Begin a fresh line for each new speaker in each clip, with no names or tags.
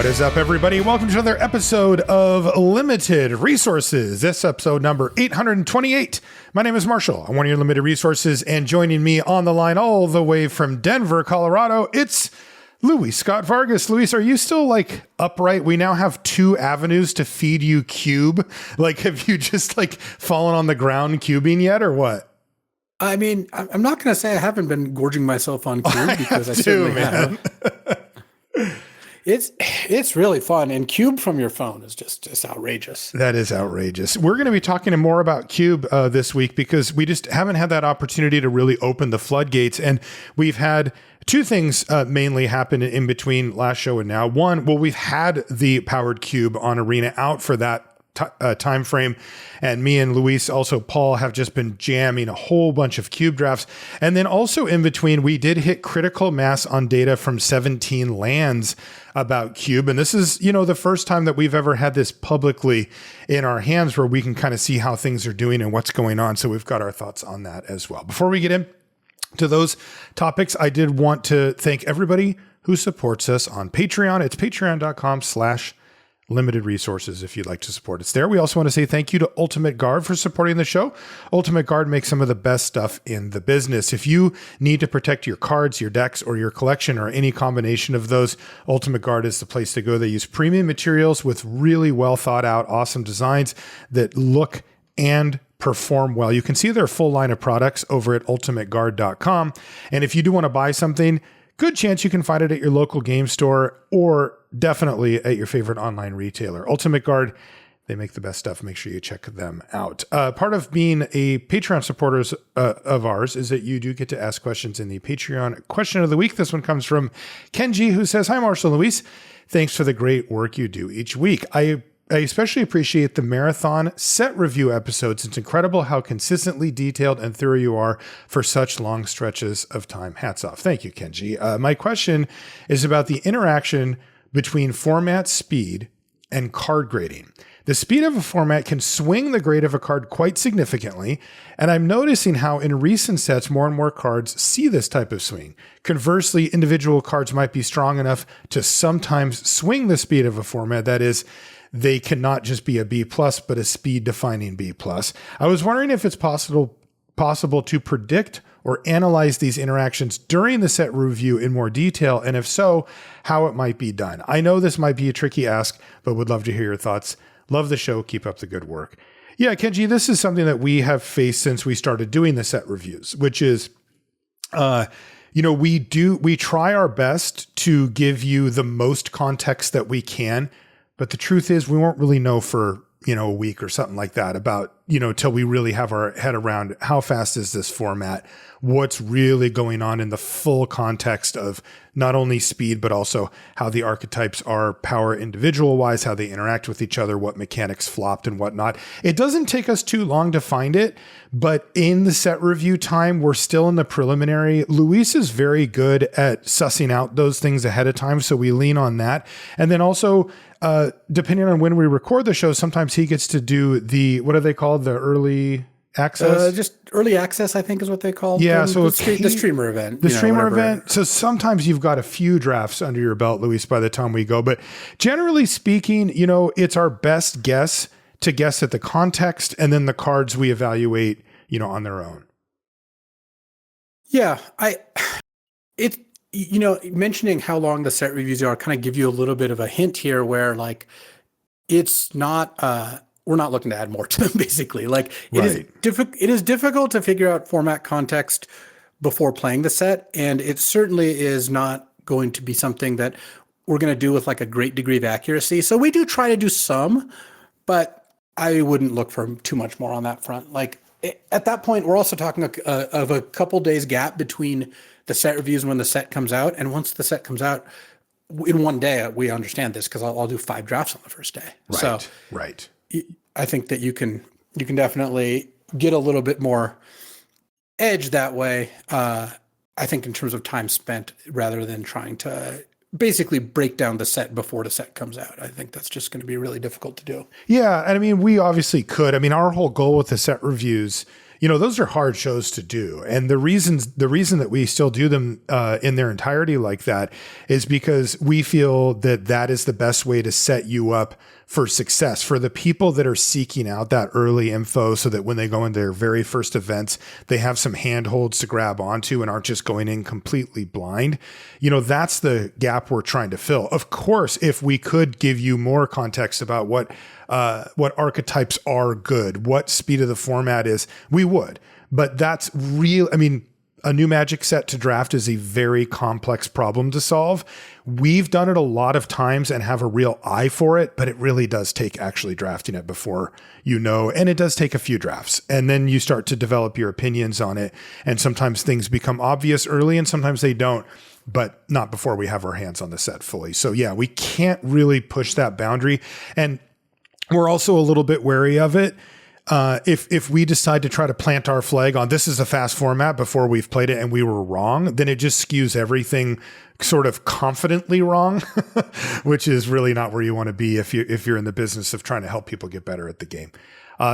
What is up, everybody? Welcome to another episode of Limited Resources. This episode number 828. My name is Marshall. I'm one of your Limited Resources, and joining me on the line all the way from Denver, Colorado, it's Luis Scott-Vargas. Luis, are you still upright? We now have two avenues to feed you cube. Have you just fallen on the ground cubing yet, or what?
I mean, I'm not going to say I haven't been gorging myself on cube because I certainly have. It's really fun, and Cube from your phone is just outrageous.
That is outrageous. We're going to be talking more about Cube this week because we just haven't had that opportunity to really open the floodgates, and we've had two things mainly happen in between last show and now. One, we've had the powered Cube on Arena out for that time frame, and me and Luis, also Paul, have just been jamming a whole bunch of cube drafts. And then also in between, we did hit critical mass on data from 17 lands about cube, and this is the first time that we've ever had this publicly in our hands where we can kind of see how things are doing and what's going on. So we've got our thoughts on that as well. Before we get into those topics, I did want to thank everybody who supports us on Patreon. It's patreon.com/limited resources if you'd like to support us there. We also want to say thank you to Ultimate Guard for supporting the show. Ultimate Guard makes some of the best stuff in the business. If you need to protect your cards, your decks, or your collection, or any combination of those, Ultimate Guard is the place to go. They use premium materials with really well thought out, awesome designs that look and perform well. You can see their full line of products over at ultimateguard.com. And if you do want to buy something, good chance you can find it at your local game store or definitely at your favorite online retailer. Ultimate Guard, they make the best stuff. Make sure you check them out. Part of being a Patreon supporters of ours is that you do get to ask questions in the Patreon question of the week. This one comes from Kenji, who says, "Hi, Marshall and Luis. Thanks for the great work you do each week. I especially appreciate the marathon set review episodes. It's incredible how consistently detailed and thorough you are for such long stretches of time. Hats off." Thank you, Kenji. My question is about the interaction between format speed and card grading. The speed of a format can swing the grade of a card quite significantly, and I'm noticing how in recent sets, more and more cards see this type of swing. Conversely, individual cards might be strong enough to sometimes swing the speed of a format. That is, they cannot just be a B+, but a speed-defining B+. I was wondering if it's possible to predict or analyze these interactions during the set review in more detail, and if so, how it might be done. I know this might be a tricky ask, but would love to hear your thoughts. Love the show. Keep up the good work. Yeah, Kenji, this is something that we have faced since we started doing the set reviews, which is, we try our best to give you the most context that we can. But the truth is we won't really know for, a week or something like that about, till we really have our head around how fast is this format, what's really going on in the full context of not only speed, but also how the archetypes are power individual wise, how they interact with each other, what mechanics flopped and whatnot. It doesn't take us too long to find it, but in the set review time, we're still in the preliminary. Luis is very good at sussing out those things ahead of time, so we lean on that. And then also, depending on when we record the show, sometimes he gets to do what are they called? The early access?
Just early access, I think is what they call.
Yeah. So
the streamer event.
The streamer event. So sometimes you've got a few drafts under your belt, Luis, by the time we go. But generally speaking, it's our best guess to guess at the context, and then the cards we evaluate, on their own.
Yeah. Mentioning how long the set reviews are kind of give you a little bit of a hint here where it's not, we're not looking to add more to them basically. It is difficult to figure out format context before playing the set. And it certainly is not going to be something that we're going to do with a great degree of accuracy. So we do try to do some, but I wouldn't look for too much more on that front. At that point, we're also talking of a couple days gap between the set reviews when the set comes out. And once the set comes out in one day, we understand this because I'll do 5 drafts on the first day.
Right.
So
right.
I think that you can definitely get a little bit more edge that way. I think in terms of time spent rather than trying to basically break down the set before the set comes out. I think that's just going to be really difficult to do.
Yeah. And we obviously could. Our whole goal with the set reviews those are hard shows to do. And the reason that we still do them in their entirety like that is because we feel that is the best way to set you up for success for the people that are seeking out that early info, so that when they go into their very first events, they have some handholds to grab onto and aren't just going in completely blind. That's the gap we're trying to fill. Of course, if we could give you more context about what archetypes are good, what speed of the format is, we would. But that's real. I mean, a new Magic set to draft is a very complex problem to solve. We've done it a lot of times and have a real eye for it, but it really does take actually drafting it before and it does take a few drafts. And then you start to develop your opinions on it. And sometimes things become obvious early and sometimes they don't, but not before we have our hands on the set fully. So yeah, we can't really push that boundary. And we're also a little bit wary of it. If we decide to try to plant our flag on this is a fast format before we've played it and we were wrong, then it just skews everything sort of confidently wrong, which is really not where you want to be if you're in the business of trying to help people get better at the game.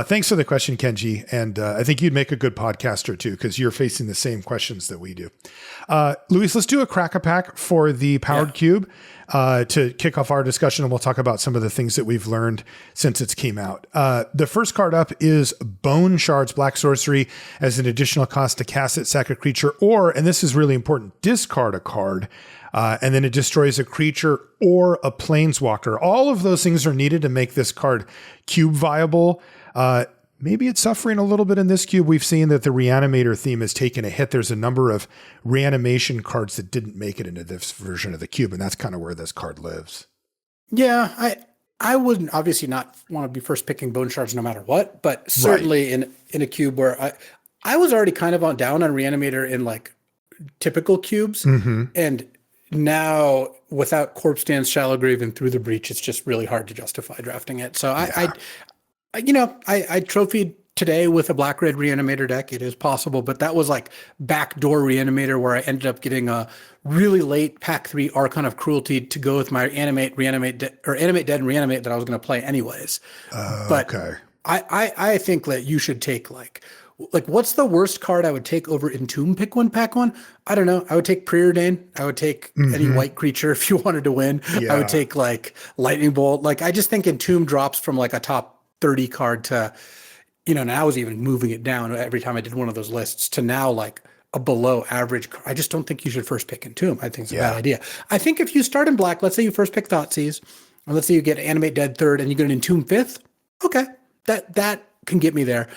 Thanks for the question, Kenji. And I think you'd make a good podcaster too, because you're facing the same questions that we do. Luis, let's do a crack-a-pack for the Powered Cube to kick off our discussion, and we'll talk about some of the things that we've learned since it's came out. The first card up is Bone Shards, black sorcery. As an additional cost to cast it, sack a creature, or, and this is really important, discard a card. And then it destroys a creature or a planeswalker. All of those things are needed to make this card cube viable. Maybe it's suffering a little bit in this cube. We've seen that the reanimator theme has taken a hit. There's a number of reanimation cards that didn't make it into this version of the cube, and that's kind of where this card lives.
Yeah, I wouldn't obviously not want to be first picking Bone Shards no matter what, but certainly in a cube where I was already kind of down on reanimator in like typical cubes, and now without Corpse Dance, Shallow Grave, and Through the Breach, it's just really hard to justify drafting it. So I trophied today with a black-red reanimator deck. It is possible, but that was like backdoor reanimator where I ended up getting a really late pack 3 Archon of Cruelty to go with my animate dead and reanimate that I was going to play anyways. But okay. I think that you should take like what's the worst card I would take over Entomb pick one, pack one? I don't know. I would take Preordain. I would take any white creature if you wanted to win. Yeah. I would take like Lightning Bolt. Like I just think Entomb drops from like a top 30 card to, and I was even moving it down every time I did one of those lists to now like a below average. I just don't think you should first pick Entomb. I think it's a bad idea. I think if you start in black, let's say you first pick Thoughtseize, and let's say you get Animate Dead third and you get an Entomb fifth. Okay. That can get me there.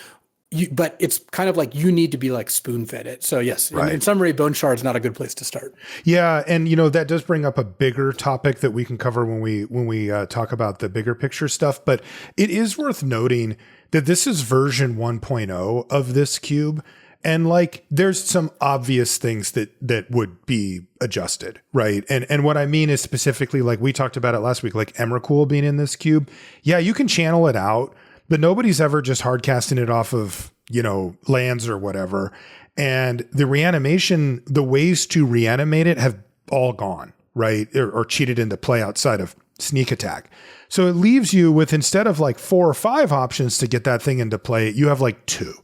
But it's kind of like you need to be like spoon-fed it. So yes, in summary, Bone Shard's not a good place to start.
Yeah, and that does bring up a bigger topic that we can cover when we talk about the bigger picture stuff. But it is worth noting that this is version 1.0 of this cube, and like there's some obvious things that would be adjusted, right? And what I mean is specifically like we talked about it last week, like Emrakul being in this cube. Yeah, you can channel it out. But nobody's ever just hard casting it off of, lands or whatever. And the reanimation, the ways to reanimate it have all gone, right? Or cheated into play outside of sneak attack. So it leaves you with, instead of like 4 or 5 options to get that thing into play, you have like 2.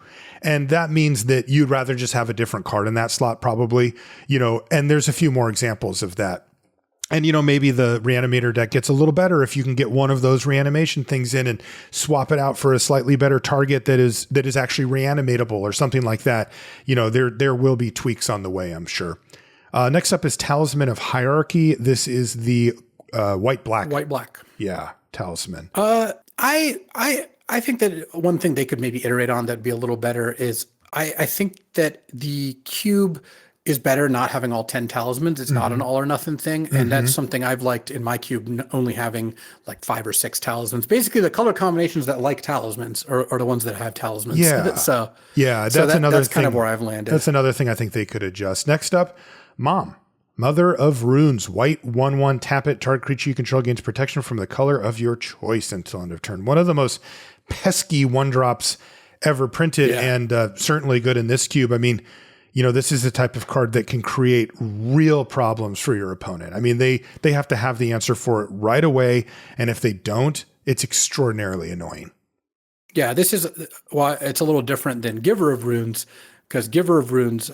And that means that you'd rather just have a different card in that slot probably, and there's a few more examples of that. And, maybe the reanimator deck gets a little better if you can get one of those reanimation things in and swap it out for a slightly better target that is actually reanimatable or something like that. There will be tweaks on the way, I'm sure. Next up is Talisman of Hierarchy. This is the white-black.
White-black.
Yeah, Talisman.
I think that one thing they could maybe iterate on that'd be a little better is I think that the cube is better not having all 10 talismans. It's not an all or nothing thing. And that's something I've liked in my cube, only having like 5 or 6 talismans. Basically the color combinations that like talismans are the ones that have talismans. Yeah.
That's
kind of where I've landed.
That's another thing I think they could adjust. Next up, Mother of Runes, white 1/1, tap it, target creature you control gains protection from the color of your choice until end of turn. One of the most pesky 1-drops ever printed and certainly good in this cube. I mean, this is the type of card that can create real problems for your opponent. I mean, they have to have the answer for it right away. And if they don't, it's extraordinarily annoying.
Yeah, this is why it's a little different than Giver of Runes, because Giver of Runes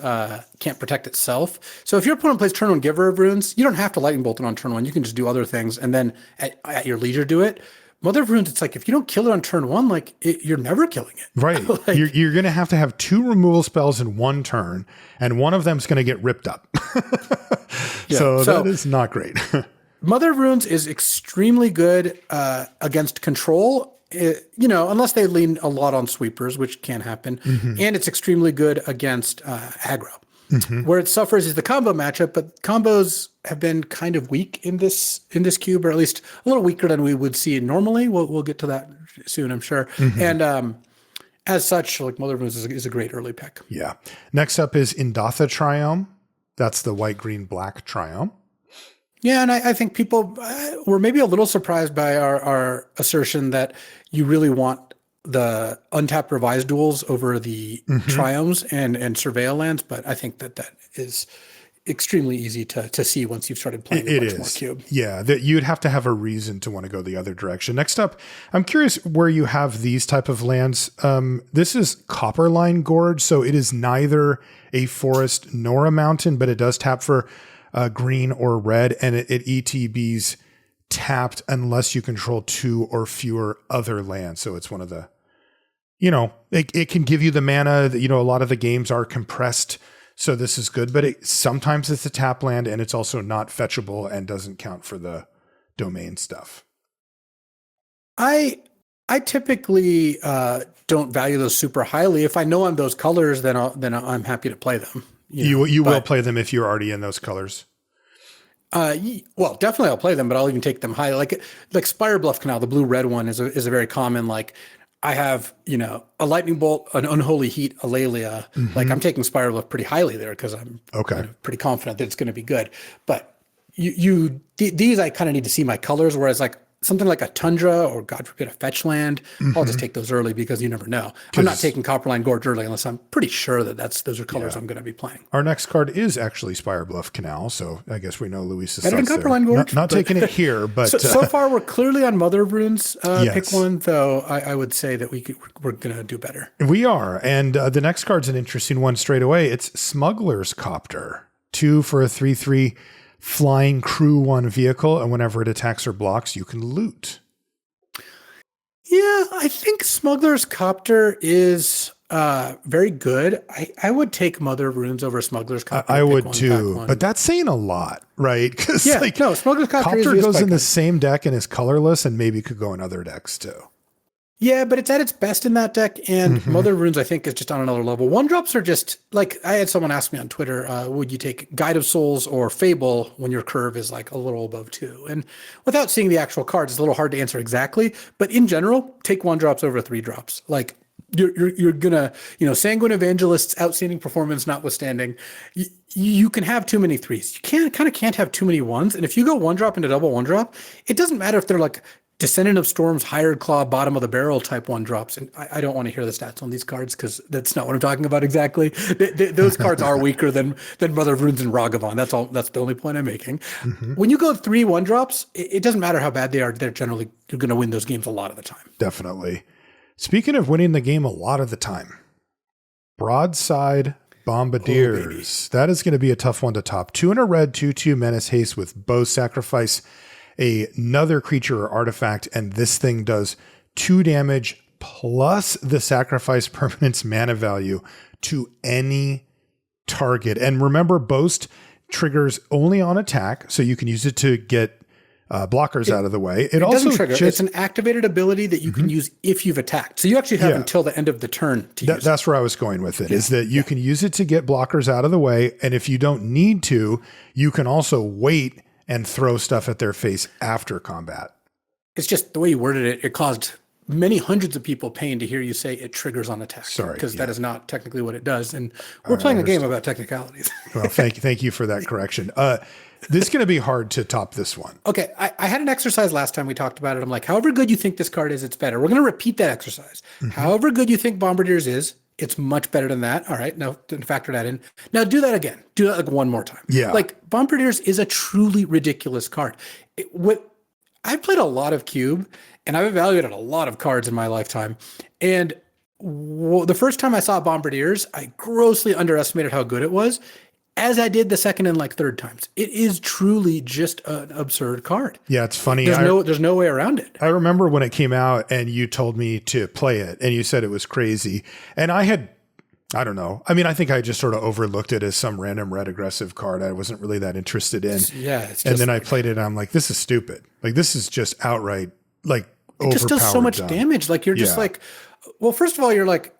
can't protect itself. So if your opponent plays turn one Giver of Runes, you don't have to Lightning Bolt it on turn one. You can just do other things and then at your leisure do it. Mother of Runes, it's like if you don't kill it on turn one, like you're never killing it.
Right.
Like,
you're going to have 2 removal spells in one turn, and one of them's going to get ripped up. So that is not great.
Mother of Runes is extremely good against control, unless they lean a lot on sweepers, which can happen. And it's extremely good against aggro. Where it suffers is the combo matchup, but combos have been kind of weak in this cube, or at least a little weaker than we would see normally. We'll get to that soon, I'm sure. And as such, like Mother of Runes is a great early pick.
Yeah. Next up is Indatha Triome. That's the white, green, black Triome.
Yeah, and I think people were maybe a little surprised by our assertion that you really want the untapped revised duels over the triomes and surveil lands, but I think that is extremely easy to see once you've started playing a bunch more cube.
Yeah, that you'd have to have a reason to want to go the other direction. Next up, I'm curious where you have these type of lands. This is Copperline Gorge, so it is neither a forest nor a mountain, but it does tap for green or red, and it ETBs tapped unless you control 2 or fewer other lands. So it's one of the, it can give you the mana that, a lot of the games are compressed. So this is good, but sometimes it's a tap land, and it's also not fetchable and doesn't count for the domain stuff.
I typically don't value those super highly. If I know I'm those colors, then I'm happy to play them.
You will play them if you're already in those colors.
Well, definitely I'll play them, but I'll even take them high. Like Spire Bluff Canal, the blue-red one is a very common, like I have, a Lightning Bolt, an Unholy Heat, a Lelia. Like I'm taking Spire Bluff pretty highly there because I'm pretty confident that it's going to be good. But these I kind of need to see my colors, whereas like something like a Tundra or God forbid a fetch land, I'll just take those early because you never know. I'm not taking Copperline Gorge early unless I'm pretty sure that those are colors I'm going to be playing.
Our next card is actually Spire Bluff Canal, so I guess we know Luis's
better than Copperline Gorge.
Not taking it here, but
so far we're clearly on Mother of Runes pick one, though I would say that we're going to do better.
We are, and the next card's an interesting one straight away. It's Smuggler's Copter, 2 for a 3/3. Flying crew 1 vehicle, and whenever it attacks or blocks, you can loot.
Yeah, I think Smuggler's Copter is very good. I would take Mother of Runes over Smuggler's Copter.
I would too, but that's saying a lot, right? Because
Smuggler's Copter
goes in the same deck and is colorless, and maybe could go in other decks too.
Yeah, but it's at its best in that deck, and Mother of Runes, I think, is just on another level. 1-drops are just, like, I had someone ask me on Twitter, would you take Guide of Souls or Fable when your curve is, like, a little above 2? And without seeing the actual cards, it's a little hard to answer exactly, but in general, take 1-drops over 3-drops. Like, you're gonna, Sanguine Evangelist's outstanding performance notwithstanding, you can have too many 3s. You can't have too many 1s, and if you go 1-drop into double 1-drop, it doesn't matter if they're, like, Descendant of Storm's Hired Claw, bottom of the barrel type 1-drops. And I don't want to hear the stats on these cards because that's not what I'm talking about exactly. Those cards are weaker than Mother of Runes and Ragavan. That's the only point I'm making. When you go 3 1-drops, it doesn't matter how bad they are. You're going to win those games a lot of the time.
Definitely. Speaking of winning the game a lot of the time, Broadside Bombardiers. That is going to be a tough one to top. 2 in a red, 2/2 Menace Haste with Bow Sacrifice. Another creature or artifact, and this thing does 2 damage plus the sacrifice permanent's mana value to any target. And remember, Boast triggers only on attack, so you can use it to get blockers out of the way. It also
doesn't trigger. It's an activated ability that you can use if you've attacked. So you actually have until the end of the turn to use it.
That's where I was going with it, is that you can use it to get blockers out of the way, and if you don't need to, you can also wait and throw stuff at their face after combat.
It's just the way you worded it. It caused many hundreds of people pain to hear you say it triggers on attack.
Sorry,
because that is not technically what it does. And we're playing a game about technicalities.
Well, thank you for that correction. This is going to be hard to top this one.
Okay, I had an exercise last time we talked about it. I'm like, however good you think this card is, it's better. We're going to repeat that exercise. However good you think Bombardiers is, it's much better than that. All right, now factor that in. Now do that again. Do that like one more time.
Yeah.
Like Bombardiers is a truly ridiculous card. I've played a lot of Cube, and I've evaluated a lot of cards in my lifetime. And the first time I saw Bombardiers, I grossly underestimated how good it was, as I did the second and like third times. It is truly just an absurd card.
Yeah, it's funny.
There's no way around it.
I remember when it came out and you told me to play it and you said it was crazy. And I don't know. I mean, I think I just sort of overlooked it as some random red aggressive card I wasn't really that interested in. And then I played it and I'm like, this is stupid. Like, this is just outright, like,
it just does so much damage. Like, you're just like, well, first of all, you're like,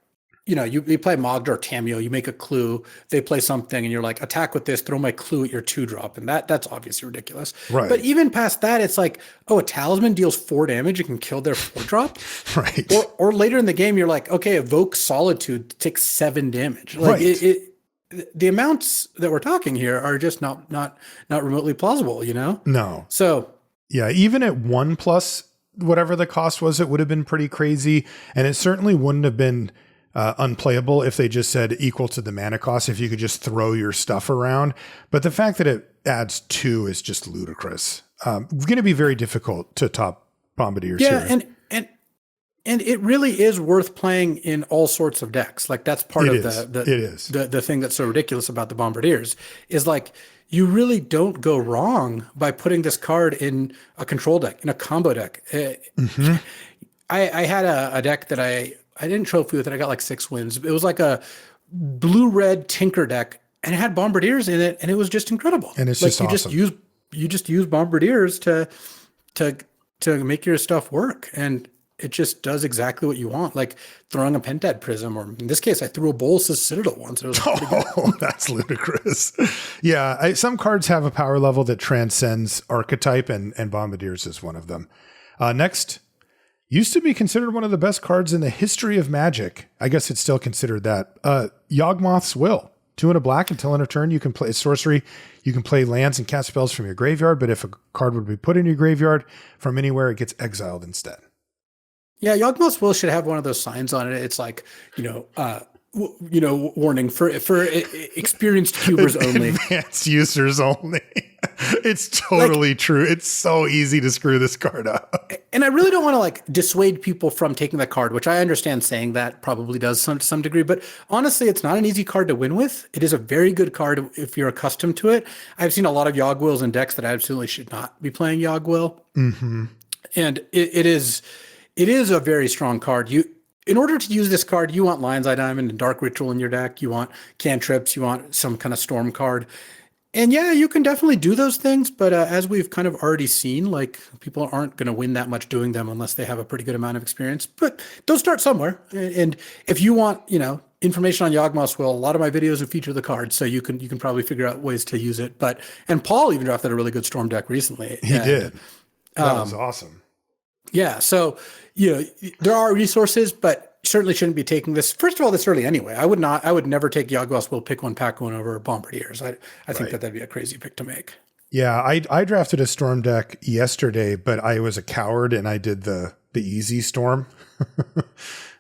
you know, you play Mogdor or Tamio, you make a clue, they play something, and you're like, attack with this, throw my clue at your 2-drop, and that's obviously ridiculous.
Right.
But even past that, it's like, oh, a talisman deals 4 damage, it can kill their 4-drop.
Right.
Or later in the game, you're like, okay, evoke Solitude, takes 7 damage. Like, the amounts that we're talking here are just not remotely plausible, you know?
No.
So
yeah, even at 1+ whatever the cost was, it would have been pretty crazy, and it certainly wouldn't have been unplayable if they just said equal to the mana cost, if you could just throw your stuff around. But the fact that it adds 2 is just ludicrous. Going to be very difficult to top Bombardiers here.
And it really is worth playing in all sorts of decks. Like, that's part of the thing that's so ridiculous about the Bombardiers is, like, you really don't go wrong by putting this card in a control deck, in a combo deck. I had a deck that I didn't trophy with it. I got like 6 wins. It was like a blue-red Tinker deck, and it had Bombardiers in it, and it was just incredible.
And it's
like,
just awesome.
You just use Bombardiers to make your stuff work, and it just does exactly what you want. Like throwing a Pentad Prism, or in this case, I threw a Bolos' Citadel once. It was pretty good.
That's ludicrous. Yeah, some cards have a power level that transcends archetype, and Bombardiers is one of them. Next. Used to be considered one of the best cards in the history of Magic. I guess it's still considered that. Yawgmoth's Will. 2 and a black until end of turn. You can play sorcery. You can play lands and cast spells from your graveyard, but if a card would be put in your graveyard from anywhere, it gets exiled instead.
Yeah, Yawgmoth's Will should have one of those signs on it. It's like, warning for experienced cubers only.
Advanced users only. It's totally true. It's so easy to screw this card up.
And I really don't want to like dissuade people from taking the card, which I understand saying that probably does to some degree. But honestly, it's not an easy card to win with. It is a very good card if you're accustomed to it. I've seen a lot of Yawg-Wills in decks that absolutely should not be playing Yawg-Will.
Mm-hmm.
And it is a very strong card. In order to use this card, you want Lion's Eye Diamond and Dark Ritual in your deck. You want cantrips. You want some kind of storm card. And yeah, you can definitely do those things. But as we've kind of already seen, like people aren't going to win that much doing them unless they have a pretty good amount of experience. But they'll start somewhere. And if you want, information on Yawgmoth's Will, a lot of my videos will feature the card, so you can probably figure out ways to use it. And Paul even drafted a really good Storm deck recently.
He did. That was awesome.
Yeah. So, there are resources, but certainly shouldn't be taking this. First of all, this early anyway. I would never take Yawgmoth's Will, pick one, pack one over Bombardiers. I think that'd be a crazy pick to make.
Yeah. I drafted a Storm deck yesterday, but I was a coward and I did the easy Storm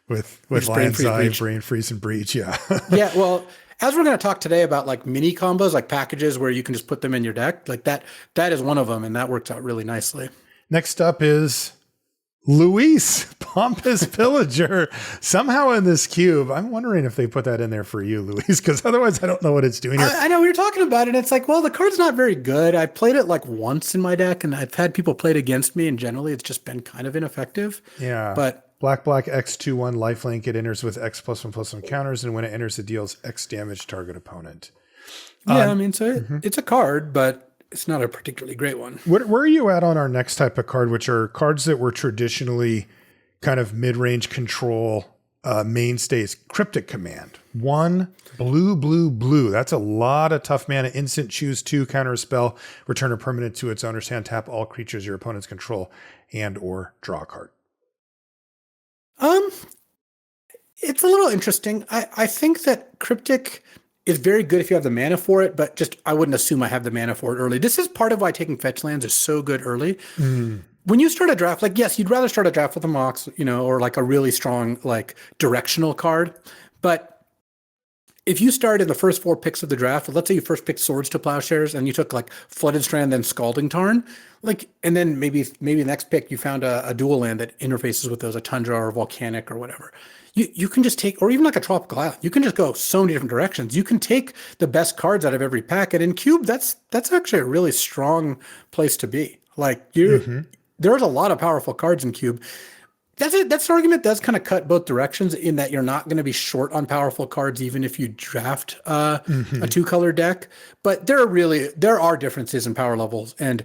with Lion's Eye, Brain Freeze, and Breach. Yeah.
Yeah. Well, as we're going to talk today about like mini combos, like packages where you can just put them in your deck, like that is one of them. And that works out really nicely.
Next up is Luis, Pompous Pillager. Somehow in this cube, I'm wondering if they put that in there for you, Luis, because otherwise I don't know what it's doing here.
I know we were talking about it. And it's like, well, the card's not very good. I played it like once in my deck, and I've had people play it against me, and generally it's just been kind of ineffective.
Yeah.
But
Black, X2/1 lifelink. It enters with X+1/+1 counters, and when it enters, it deals X damage to target opponent.
Yeah, it's a card, but it's not a particularly great one.
Where are you at on our next type of card, which are cards that were traditionally kind of mid-range control mainstays? Cryptic Command. 1 blue. That's a lot of tough mana. Instant, choose 2, counter a spell, return a permanent to its owner's hand, tap all creatures your opponents control, and or draw a card.
It's a little interesting. I think that Cryptic is very good if you have the mana for it, but just I wouldn't assume I have the mana for it early. This is part of why taking fetch lands is so good early. When you start a draft, like, yes, you'd rather start a draft with a Mox, or like a really strong, like, directional card. But if you start in the first 4 picks of the draft, let's say you first picked Swords to Plowshares and you took like Flooded Strand, then Scalding Tarn, like, and then maybe the next pick you found a dual land that interfaces with those, a Tundra or Volcanic or whatever. You can just take, or even like a Tropical Island, you can just go so many different directions. You can take the best cards out of every pack, and in Cube, that's actually a really strong place to be. Like there's a lot of powerful cards in Cube. That's an argument does kind of cut both directions in that you're not going to be short on powerful cards even if you draft a 2-color deck. But there are differences in power levels, and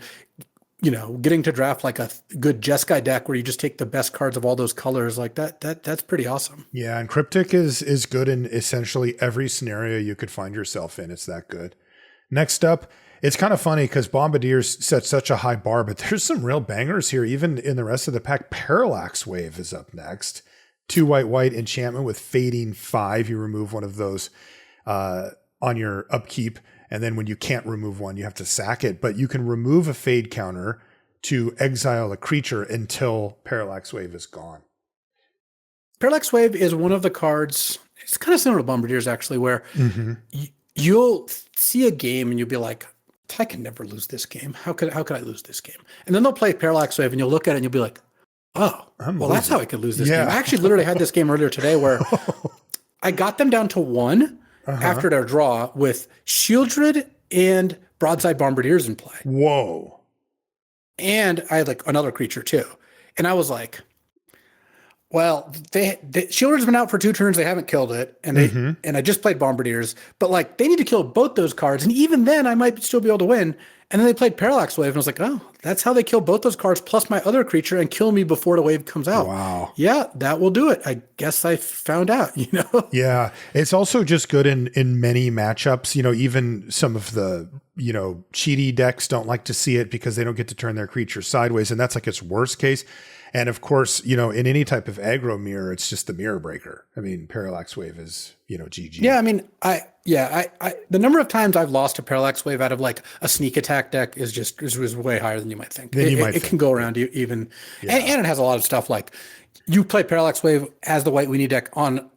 getting to draft like a good Jeskai deck where you just take the best cards of all those colors, like that's pretty awesome.
Yeah, and Cryptic is good in essentially every scenario you could find yourself in. It's that good. Next up, it's kind of funny because Bombardiers set such a high bar, but there's some real bangers here, even in the rest of the pack. Parallax Wave is up next. 2 white enchantment with Fading 5. You remove one of those on your upkeep, and then when you can't remove one, you have to sack it. But you can remove a fade counter to exile a creature until Parallax Wave is gone.
Parallax Wave is one of the cards, it's kind of similar to Bombardiers actually, where you'll see a game and you'll be like, I can never lose this game. How could I lose this game? And then they'll play Parallax Wave and you'll look at it and you'll be like, oh, that's how I could lose this game. I actually literally had this game earlier today where I got them down to 1 after their draw with Shieldred and Broadside Bombardiers in play.
Whoa.
And I had like another creature too. And I was like, well, Shieldred's been out for 2 turns. They haven't killed it. And and I just played Bombardiers, but like they need to kill both those cards. And even then I might still be able to win. And then they played Parallax Wave and I was like, oh, that's how they kill both those cards plus my other creature and kill me before the wave comes out.
Wow.
Yeah, that will do it. I guess I found out,
Yeah. It's also just good in many matchups. Even some of the, cheaty decks don't like to see it because they don't get to turn their creature sideways. And that's like its worst case. And of course, in any type of aggro mirror, it's just the mirror breaker. I mean, Parallax Wave is, GG.
Yeah, I mean, the number of times I've lost to Parallax Wave out of like a sneak attack deck is way higher than you might think. It can go around you even, and it has a lot of stuff like you play Parallax Wave as the white weenie deck on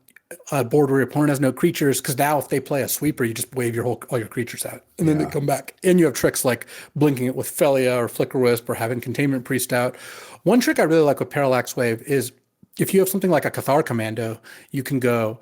a board where your opponent has no creatures, because now if they play a sweeper, you just wave all your creatures out, and then they come back. And you have tricks like blinking it with Felia or Flicker Wisp or having Containment Priest out. One trick I really like with Parallax Wave is if you have something like a Cathar Commando, you can go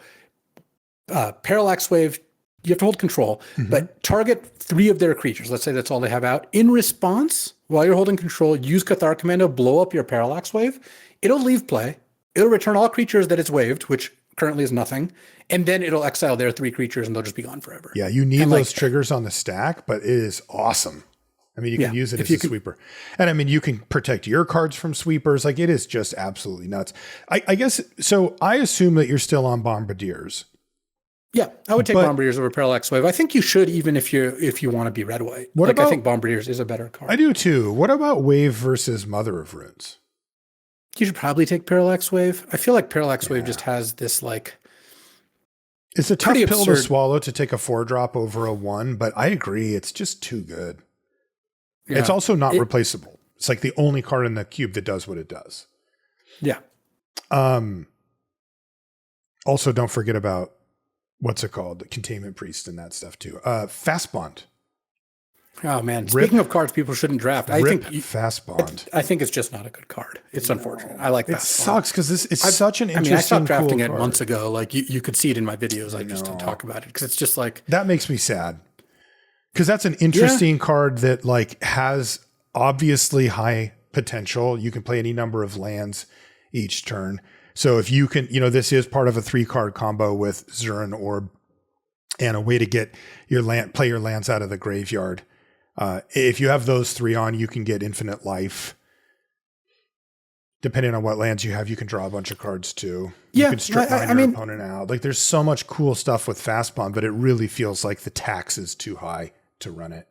Parallax Wave. You have to hold control, but target 3 of their creatures. Let's say that's all they have out. In response, while you're holding control, use Cathar Commando, blow up your Parallax Wave. It'll leave play. It'll return all creatures that it's waived, which currently is nothing. And then it'll exile their 3 creatures and they'll just be gone forever.
Yeah, you need those triggers on the stack, but it is awesome. I mean, you can use it as a sweeper. And I mean, you can protect your cards from sweepers. Like, it is just absolutely nuts. I guess, so I assume that you're still on Bombardiers.
Yeah, I would take Bombardiers over Parallax Wave. I think you should, even if you want to be red-white. I think Bombardiers is a better card.
I do too. What about Wave versus Mother of Runes?
You should probably take Parallax Wave. I feel like Parallax Wave just has this like...
It's a tough pill to swallow to take a 4-drop over a 1, but I agree. It's just too good. Yeah. It's also not replaceable. It's like the only card in the cube that does what it does.
Yeah.
Also, don't forget about what's it called? The Containment Priest and that stuff too. Fast Bond.
Oh man! Speaking of cards people shouldn't draft, I think
Fast Bond.
I think it's just not a good card. It's unfortunate. I like Fast Bond. It
sucks because it's such an interesting.
I stopped drafting
cool
it
card.
months ago. Like you could see it in my videos. I just don't talk about it because it's just like
that makes me sad. Because that's an interesting card that like has obviously high potential. You can play any number of lands each turn. So if you can, this is part of a 3-card combo with Zurin Orb and a way to get play your lands out of the graveyard. If you have those 3 on, you can get infinite life. Depending on what lands you have, you can draw a bunch of cards too. You can strip mine your opponent out. Like there's so much cool stuff with Fast Bond, but it really feels like the tax is too high to run it.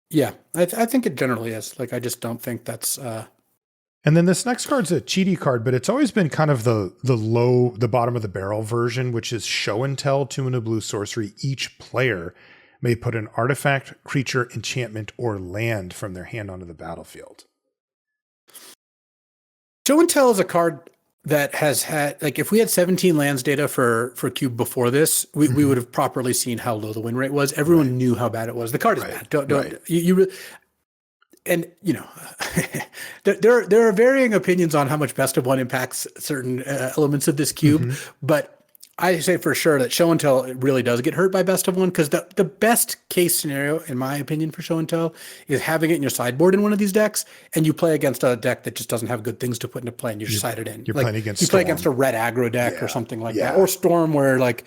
Yeah, I think it generally is. Like I just don't think that's...
And then this next card's a cheaty card, but it's always been kind of the bottom of the barrel version, which is Show and Tell, 2 and a blue sorcery. Each player may put an artifact, creature, enchantment, or land from their hand onto the battlefield.
Show and Tell is a card that has had, like, if we had 17 lands data for Cube before this, we would have properly seen how low the win rate was. Everyone knew how bad it was. The card is bad. Don't and you know, there are varying opinions on how much best of one impacts certain elements of this cube, but I say for sure that show and tell really does get hurt by best of one, because the best case scenario, in my opinion, for show and tell is having it in your sideboard in one of these decks, and you play against a deck that just doesn't have good things to put into play, and you just side it in.
You're playing against
play against a red aggro deck or something like that, or Storm, where like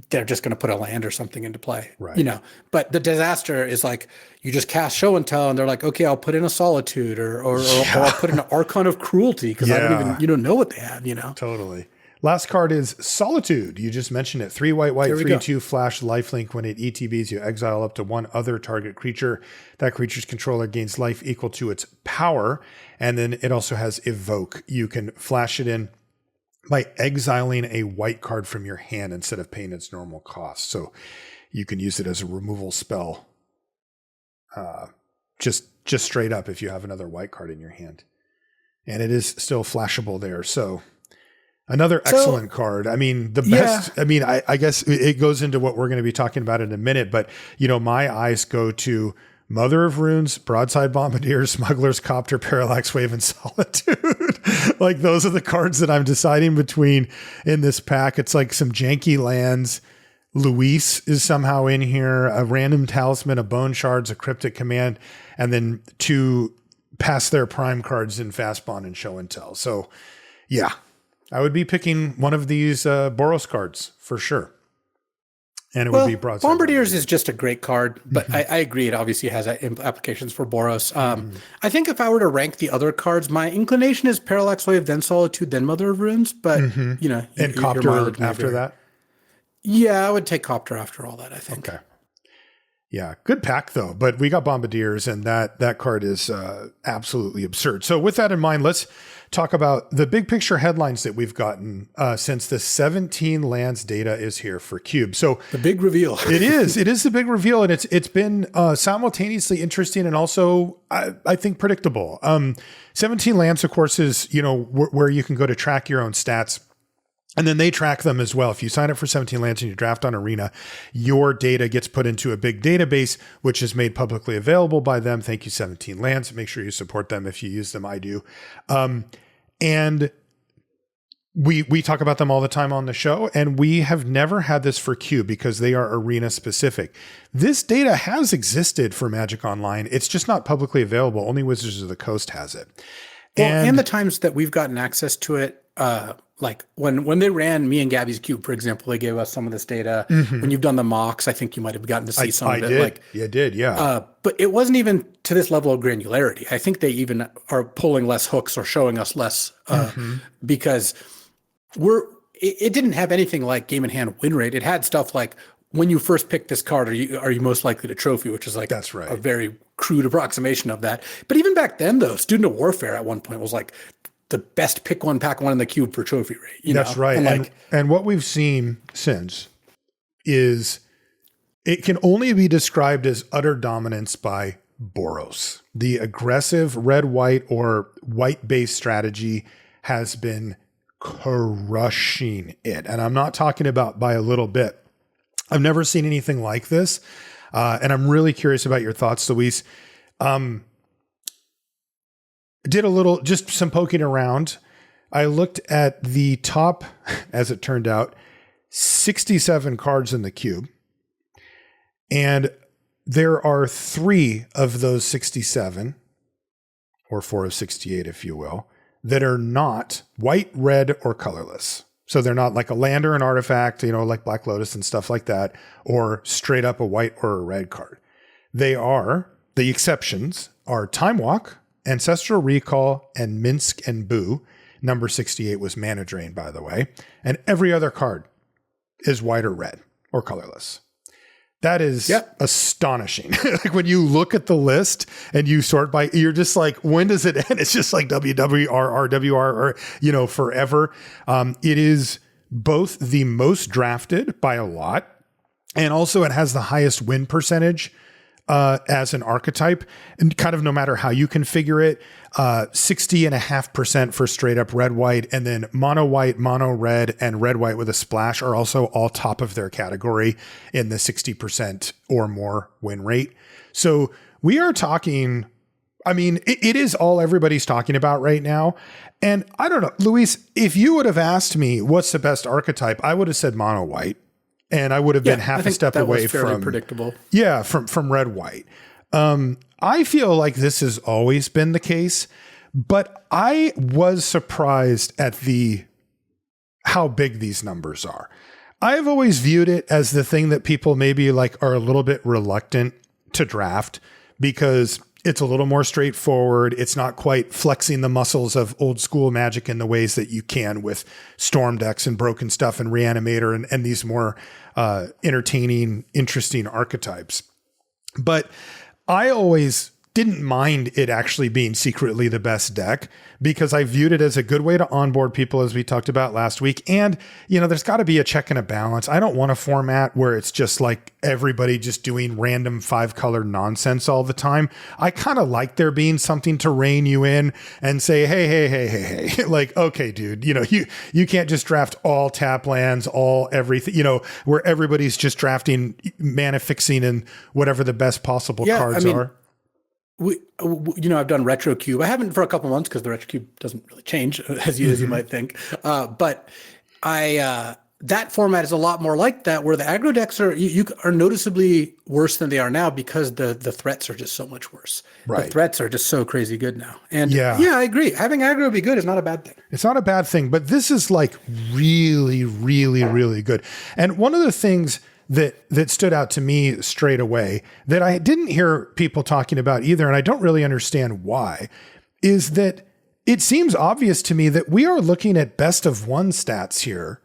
they're just going to put a land or something into play, you know. But the disaster is like you just cast show and tell, and they're like, okay, I'll put in a Solitude, or I'll put in an Archon of Cruelty, because you don't know what they have, you know.
Totally. Last card is Solitude. You just mentioned it. 3 white, 3/2 flash lifelink. When it ETBs, you exile up to one other target creature. That creature's controller gains life equal to its power. And then it also has Evoke. You can flash it in by exiling a white card from your hand instead of paying its normal cost. So you can use it as a removal spell. Just straight up if you have another white card in your hand. And it is still flashable there. So another excellent card. I mean, the best, I mean, I guess it goes into what we're going to be talking about in a minute, but you know, my eyes go to Mother of Runes, Broadside Bombardier, Smuggler's Copter, Parallax Wave, and Solitude. Like, those are the cards that I'm deciding between in this pack. It's like some janky lands. Luis is somehow in here, a random talisman, a bone shards, a cryptic command, and then 2 past their prime cards in Fast Bond and Show and Tell. So yeah, I would be picking one of these Boros cards for sure. And it would be Broadside.
Bombardiers is just a great card, but I agree it obviously has applications for Boros. I think if I were to rank the other cards, my inclination is Parallax Wave, then Solitude, then Mother of Runes, but you know.
And Copter after that?
Yeah, I would take Copter after all that, I think.
Okay. Yeah, good pack though, but we got Bombardiers, and that card is absolutely absurd. So with that in mind, let's talk about the big picture headlines that we've gotten since the 17 lands data is here for Cube. So
the big reveal.
It is the big reveal, and it's been simultaneously interesting and also I think predictable. 17 lands, of course, is, you know, where you can go to track your own stats. And then they track them as well. If you sign up for 17 lands and you draft on Arena, your data gets put into a big database, which is made publicly available by them. Thank you, 17 lands. Make sure you support them if you use them. I do. And we talk about them all the time on the show, and we have never had this for Cube because they are Arena specific. This data has existed for Magic Online. It's just not publicly available. Only Wizards of the Coast has it.
Well, and the times that we've gotten access to it, like when they ran me and Gabby's Cube, for example, they gave us some of this data. When you've done the mocks, I think you might have gotten to see some of it.
Did.
Like,
yeah, I did. Yeah.
But it wasn't even to this level of granularity. I think they even are pulling less hooks or showing us less because it didn't have anything like game in hand win rate. It had stuff like, when you first pick this card, are you most likely to trophy, which is like
that's right,
a very crude approximation of that. But even back then, though, Student of Warfare at one point was like the best pick one, pack one in the Cube for trophy rate.
That's right. And what we've seen since is it can only be described as utter dominance by Boros. The aggressive red-white or white-based strategy has been crushing it. And I'm not talking about by a little bit. I've never seen anything like this. And I'm really curious about your thoughts, Luis. Did a little, just some poking around. I looked at the top, as it turned out, 67 cards in the Cube. And there are 3 of those 67, or 4 of 68, if you will, that are not white, red, or colorless. So they're not like a land or an artifact, you know, like Black Lotus and stuff like that, or straight up a white or a red card. They are, the exceptions are Time Walk, Ancestral Recall, and Minsk and Boo. Number 68 was Mana Drain, by the way. And every other card is white or red or colorless. That is astonishing. Like when you look at the list and you sort by, you're just like, when does it end? It's just like WWR, or, you know, forever. It is both the most drafted by a lot, and also it has the highest win percentage as an archetype, and kind of no matter how you configure it, 60.5% for straight up red white, and then mono white, mono red, and red white with a splash are also all top of their category in the 60% or more win rate. So we are talking, I mean, it is all everybody's talking about right now. And I don't know, Luis, if you would have asked me what's the best archetype, I would have said mono white. And I would have been half a step away from
predictable.
Yeah, from red white. I feel like this has always been the case, but I was surprised at how big these numbers are. I've always viewed it as the thing that people maybe like are a little bit reluctant to draft because it's a little more straightforward. It's not quite flexing the muscles of old school Magic in the ways that you can with Storm decks and Broken Stuff and Reanimator and these more entertaining, interesting archetypes. But I always didn't mind it actually being secretly the best deck because I viewed it as a good way to onboard people, as we talked about last week. And, there's got to be a check and a balance. I don't want a format where it's just like everybody just doing random 5-color nonsense all the time. I kind of like there being something to rein you in and say, hey, like, okay, dude, you can't just draft all tap lands, all everything, where everybody's just drafting mana fixing and whatever the best possible cards are.
I've done Retro Cube. I haven't for a couple months because the Retro Cube doesn't really change as you might think. But that format is a lot more like that, where the aggro decks are noticeably worse than they are now because the threats are just so much worse.
Right.
The threats are just so crazy good now. And
yeah,
I agree. Having aggro be good is not a bad thing.
It's not a bad thing, but this is like really, really, really good. And one of the things that stood out to me straight away that I didn't hear people talking about either, and I don't really understand why, is that it seems obvious to me that we are looking at best of one stats here.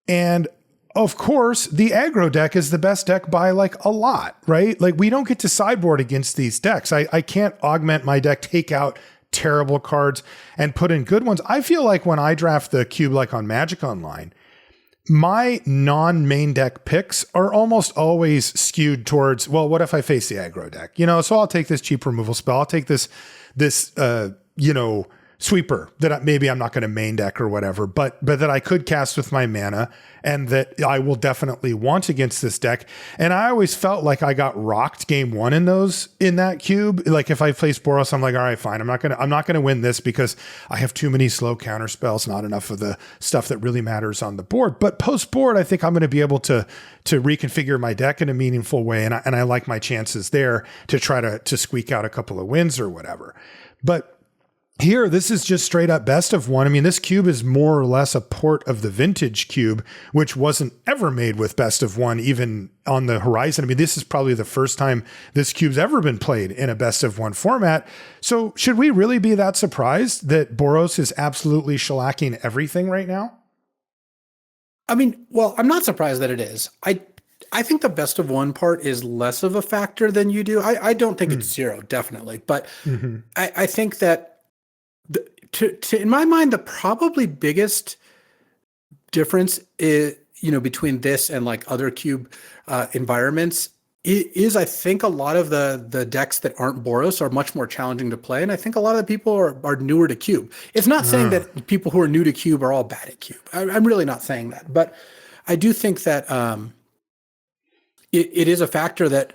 And of course, the aggro deck is the best deck by like a lot, right? Like we don't get to sideboard against these decks. I can't augment my deck, take out terrible cards and put in good ones. I feel like when I draft the cube, like on Magic Online, my non-main deck picks are almost always skewed towards, well, what if I face the aggro deck? So I'll take this cheap removal spell. I'll take this sweeper that maybe I'm not going to main deck or whatever, but that I could cast with my mana and that I will definitely want against this deck. And I always felt like I got rocked game one in that cube. Like if I place Boros, I'm like, all right, fine. I'm not going to win this because I have too many slow counter spells, not enough of the stuff that really matters on the board. But post board, I think I'm going to be able to reconfigure my deck in a meaningful way. And I like my chances there to try to squeak out a couple of wins or whatever. But here, this is just straight up best of one. I mean, this cube is more or less a port of the vintage cube, which wasn't ever made with best of one, even on the horizon. I mean, this is probably the first time this cube's ever been played in a best of one format. So should we really be that surprised that Boros is absolutely shellacking everything right now?
I mean, well, I'm not surprised that it is. I think the best of one part is less of a factor than you do. I don't think it's zero, definitely. But I think that in my mind, the probably biggest difference is, between this and like other cube environments is I think a lot of the decks that aren't Boros are much more challenging to play. And I think a lot of the people are newer to cube. It's not saying that people who are new to cube are all bad at cube. I'm really not saying that. But I do think that it is a factor that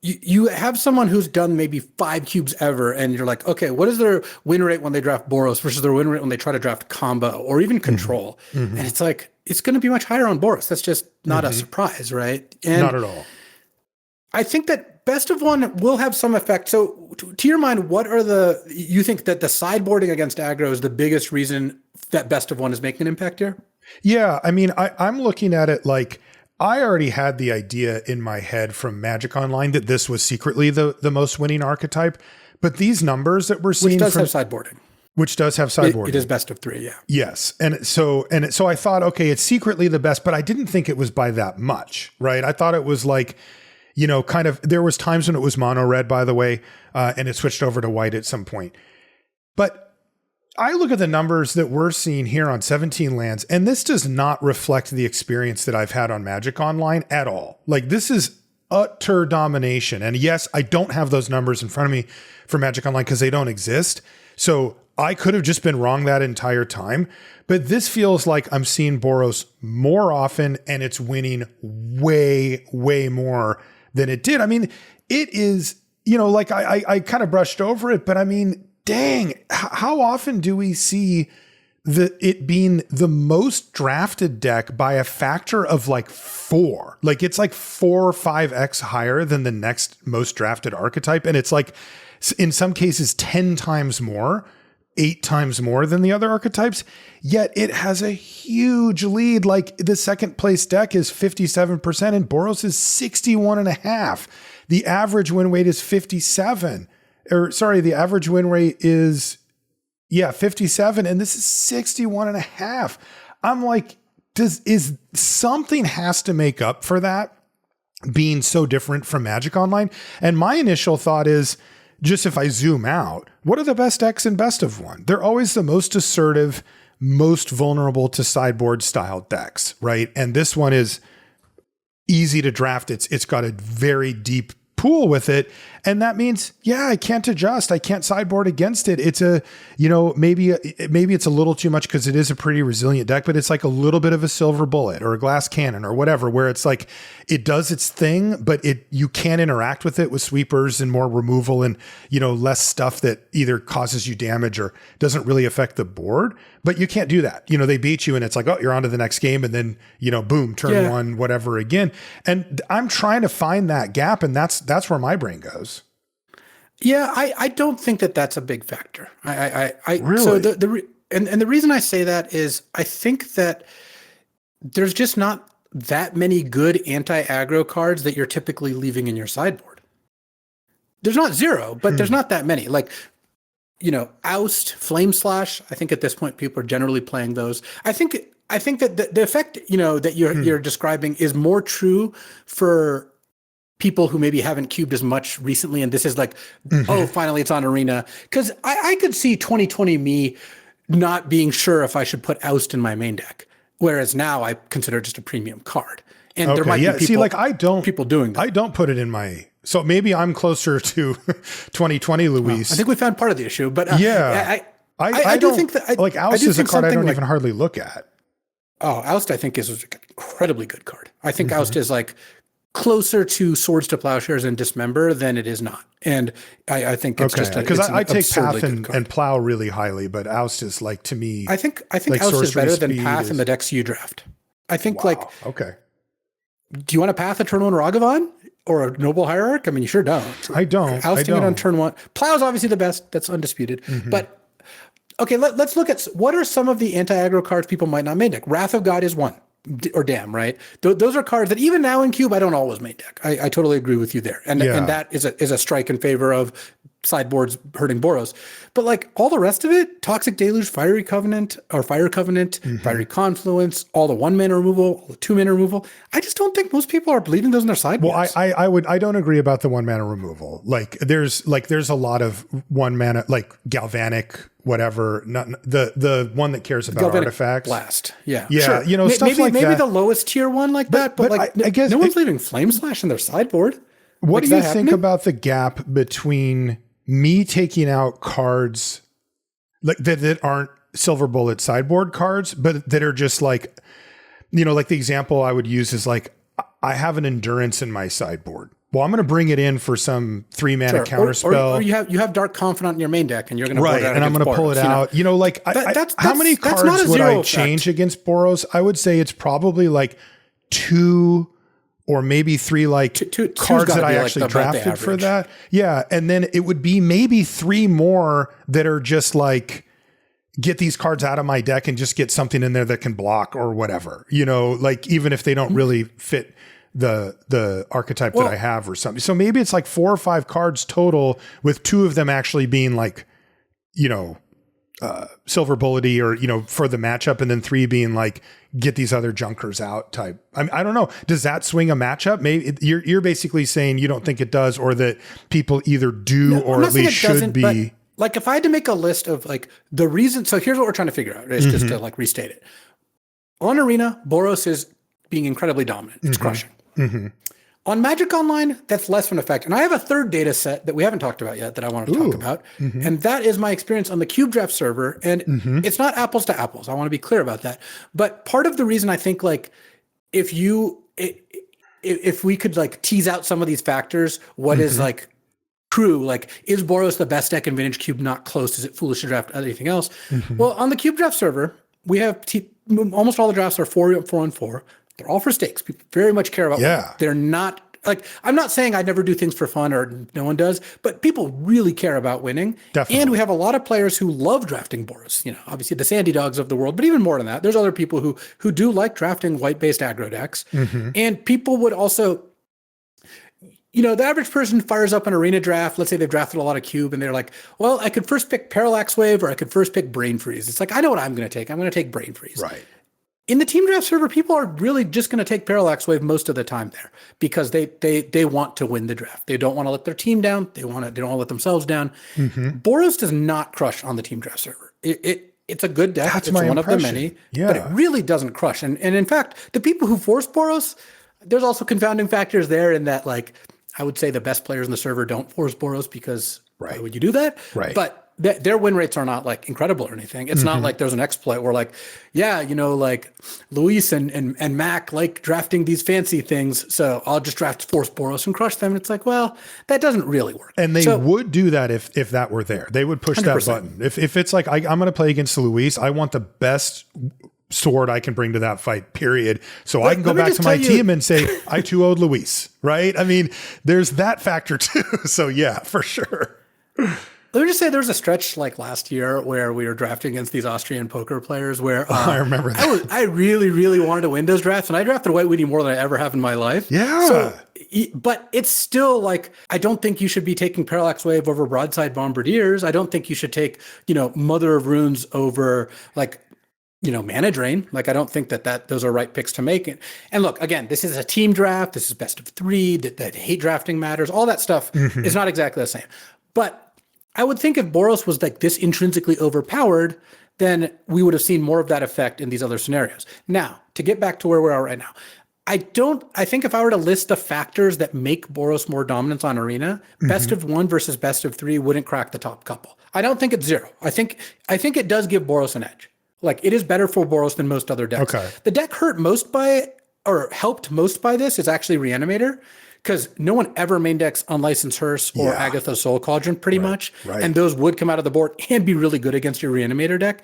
you have someone who's done maybe 5 cubes ever, and you're like, okay, what is their win rate when they draft Boros versus their win rate when they try to draft combo or even control? And it's like, it's going to be much higher on Boros. That's just not a surprise, right? And
not at all.
I think that best of one will have some effect. So to your mind, you think that the sideboarding against aggro is the biggest reason that best of one is making an impact here?
Yeah. I mean, I'm looking at it like, I already had the idea in my head from Magic Online that this was secretly the most winning archetype, but these numbers that we're seeing,
which does have sideboarding. It is best of 3, yeah.
Yes, and so I thought, okay, it's secretly the best, but I didn't think it was by that much, right? I thought it was like, kind of. There was times when it was mono red, by the way, and it switched over to white at some point, but I look at the numbers that we're seeing here on 17 lands, and this does not reflect the experience that I've had on Magic Online at all. Like, this is utter domination. And yes, I don't have those numbers in front of me for Magic Online because they don't exist. So I could have just been wrong that entire time. But this feels like I'm seeing Boros more often, and it's winning way, way more than it did. I mean, it is, like I kind of brushed over it, but I mean, dang, how often do we see it being the most drafted deck by a factor of like 4? Like it's like 4 or 5x higher than the next most drafted archetype. And it's like, in some cases, 10 times more, 8 times more than the other archetypes. Yet it has a huge lead. Like the second place deck is 57% and Boros is 61.5. The average win rate is 57. The average win rate is 57, and this is 61.5. I'm like, is something has to make up for that being so different from Magic Online? And my initial thought is, just if I zoom out, what are the best decks in best of one? They're always the most assertive, most vulnerable to sideboard style decks, right? And this one is easy to draft. It's got a very deep pool with it. And that means, I can't adjust. I can't sideboard against it. It's maybe it's a little too much because it is a pretty resilient deck, but it's like a little bit of a silver bullet or a glass cannon or whatever, where it's like, it does its thing, but you can interact with it with sweepers and more removal and, less stuff that either causes you damage or doesn't really affect the board, but you can't do that. They beat you and it's like, oh, you're on to the next game. And then, boom, turn one, whatever again. And I'm trying to find that gap. And that's where my brain goes.
Yeah, I don't think that that's a big factor. I
really?
So the reason I say that is I think that there's just not that many good anti-aggro cards that you're typically leaving in your sideboard. There's not zero, but there's not that many. Like, Oust, Flame Slash. I think at this point people are generally playing those. I think that the effect that you're describing is more true for people who maybe haven't cubed as much recently, and this is like, oh, finally it's on Arena. Because I could see 2020 me not being sure if I should put Oust in my main deck, whereas now I consider it just a premium card. And there might be people, people doing that.
I don't put it in my. So maybe I'm closer to 2020, Luis.
I think we found part of the issue, but
I do think that Oust is a card I don't even hardly look at.
Oh, Oust I think is an incredibly good card. I think Oust is like closer to Swords to Plowshares and Dismember than it is not. And I think it's just because
I take Path and Plow really highly, but Oust is like, to me,
I think Oust is better than Path in the decks you draft. I think
okay.
Do you want a Path of turn 1 Ragavan or a Noble Hierarch? I mean, you sure don't.
I don't.
Ousting it on turn 1. Plow is obviously the best. That's undisputed. But okay, let's look at what are some of the anti-aggro cards people might not main deck. Wrath of God is one. Or Damn, right? Those are cards that even now in Cube, I don't always main deck. I totally agree with you there. And that is a strike in favor of sideboards hurting Boros. But like all the rest of it, Toxic Deluge, Fire Covenant, Fiery Confluence, all the 1-mana removal, all the 2-mana removal. I just don't think most people are bleeding those in their sideboards.
Well, I don't agree about the 1-mana removal. Like there's a lot of 1-mana, like Galvanic, whatever, not the one that cares about Galvanic artifacts.
Blast. Yeah.
Sure.
Stuff
maybe,
like maybe that. The lowest tier one like that, but like I guess no one's leaving Flame Slash in their sideboard.
What do you think about the gap between me taking out cards like that aren't Silver Bullet sideboard cards, but that are just like, like the example I would use is like, I have an Endurance in my sideboard. Well, I'm going to bring it in for some 3-mana counterspell.
Or you have Dark Confidant in your main deck, and you're going to pull it out.
And I'm going to pull it out. How many cards would I change against Boros? I would say it's probably like 2 or maybe 3 cards that I actually drafted for that. Yeah, and then it would be maybe 3 more that are just like, get these cards out of my deck and just get something in there that can block or whatever. Even if they don't really fit the archetype that I have or something. So maybe it's like 4 or 5 cards total, with 2 of them actually being like, Silver Bullety or, for the matchup, and then 3 being like, get these other junkers out type. I don't know. Does that swing a matchup? Maybe you're basically saying you don't think it does, or that people either do or at least should be.
Like if I had to make a list of like the reason, so here's what we're trying to figure out, is just to like restate it. On Arena, Boros is being incredibly dominant. It's crushing. On Magic Online, that's less of an effect. And I have a third data set that we haven't talked about yet that I want to talk about. And that is my experience on the Cube Draft server. And it's not apples to apples. I want to be clear about that. But part of the reason I think like if we could like tease out some of these factors, what is like true, like is Boros the best deck in Vintage Cube? Not close. Is it foolish to draft anything else? Well, on the Cube Draft server, we have almost all the drafts are 4-on-4. They're all for stakes. People very much care about winning. They're not like, I'm not saying I never do things for fun or no one does, but people really care about winning.
Definitely.
And we have a lot of players who love drafting Boros. You know, obviously the Sandy Dogs of the world, but even more than that, there's other people who do like drafting white-based aggro decks. And people would also, you know, the average person fires up an arena draft. Let's say they've drafted a lot of Cube and they're like, well, I could first pick Parallax Wave or I could first pick Brain Freeze. It's like, I know what I'm going to take. I'm going to take Brain Freeze.
Right.
In the team draft server, people are really just going to take Parallax Wave most of the time there because they want to win the draft. They don't want to let their team down. They don't want to let themselves down. Boros does not crush on the team draft server. It's a good deck.
That's
it's
my
one
impression.
of the many, but it really doesn't crush. And in fact, the people who force Boros, there's also confounding factors there in that, like, I would say the best players in the server don't force Boros because why would you do that?
Right.
But their win rates are not like incredible or anything. It's not like there's an exploit where like, yeah, you know, like Luis and Mac like drafting these fancy things, so I'll just draft force Boros and crush them. And it's like, well, that doesn't really work.
And they would do that if that were there. They would push 100%. That button. If it's like, I'm going to play against Luis, I want the best sword I can bring to that fight, period. So I can go back to my team and say, I 2-0'd Luis, right? I mean, there's that factor too. So yeah, for sure.
Let me just say there's a stretch like last year where we were drafting against these Austrian poker players where
I remember that.
I really, really wanted to win those drafts, and I drafted White Weenie more than I ever have in my life.
Yeah.
So, but it's still like, I don't think you should be taking Parallax Wave over Broadside Bombardiers. I don't think you should take, you know, Mother of Runes over like, you know, Mana Drain. Like, I don't think that those are right picks to make. And look, again, this is a team draft. This is best of 3. That hate drafting matters. All that stuff is not exactly the same. But I would think if Boros was like this intrinsically overpowered, then we would have seen more of that effect in these other scenarios. Now, to get back to where we are right now, I think if I were to list the factors that make Boros more dominant on Arena, best of 1 versus best of 3 wouldn't crack the top couple. I don't think it's 0. I think it does give Boros an edge. Like, it is better for Boros than most other decks.
Okay.
The deck helped most by this is actually Reanimator, because no one ever main decks Unlicensed Hearse or Agatha's Soul Cauldron pretty much. Right. And those would come out of the board and be really good against your Reanimator deck.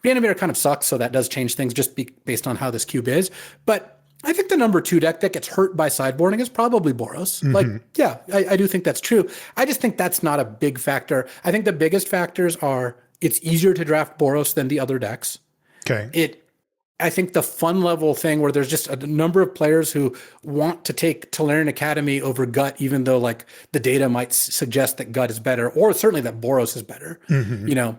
Reanimator kind of sucks, so that does change things just based on how this cube is. But I think the number 2 deck that gets hurt by sideboarding is probably Boros. Like, yeah, I do think that's true. I just think that's not a big factor. I think the biggest factors are it's easier to draft Boros than the other decks.
Okay.
I think the fun level thing where there's just a number of players who want to take Tolarian Academy over Gut, even though like the data might suggest that Gut is better, or certainly that Boros is better, you know,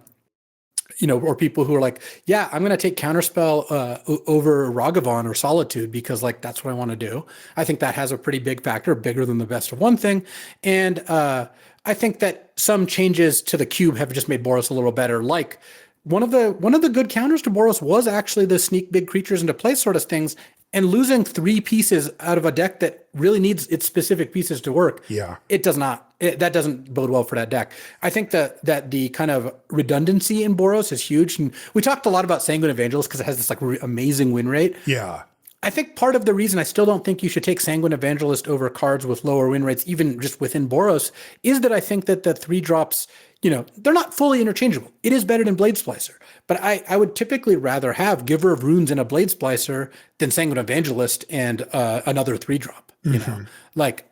or people who are like, yeah, I'm going to take Counterspell over Ragavan or Solitude because like, that's what I want to do. I think that has a pretty big factor, bigger than the best of 1 thing. And I think that some changes to the cube have just made Boros a little better. Like, one of the good counters to Boros was actually the sneak big creatures into play sort of things, and losing 3 pieces out of a deck that really needs its specific pieces to work. Yeah, it does not. That doesn't bode well for that deck. I think that the kind of redundancy in Boros is huge, and we talked a lot about Sanguine Evangelist because it has this like amazing win rate.
Yeah.
I think part of the reason I still don't think you should take Sanguine Evangelist over cards with lower win rates, even just within Boros, is that I think that the 3 drops, you know, they're not fully interchangeable. It is better than Blade Splicer, but I would typically rather have Giver of Runes and a Blade Splicer than Sanguine Evangelist and another 3 drop, you know, like,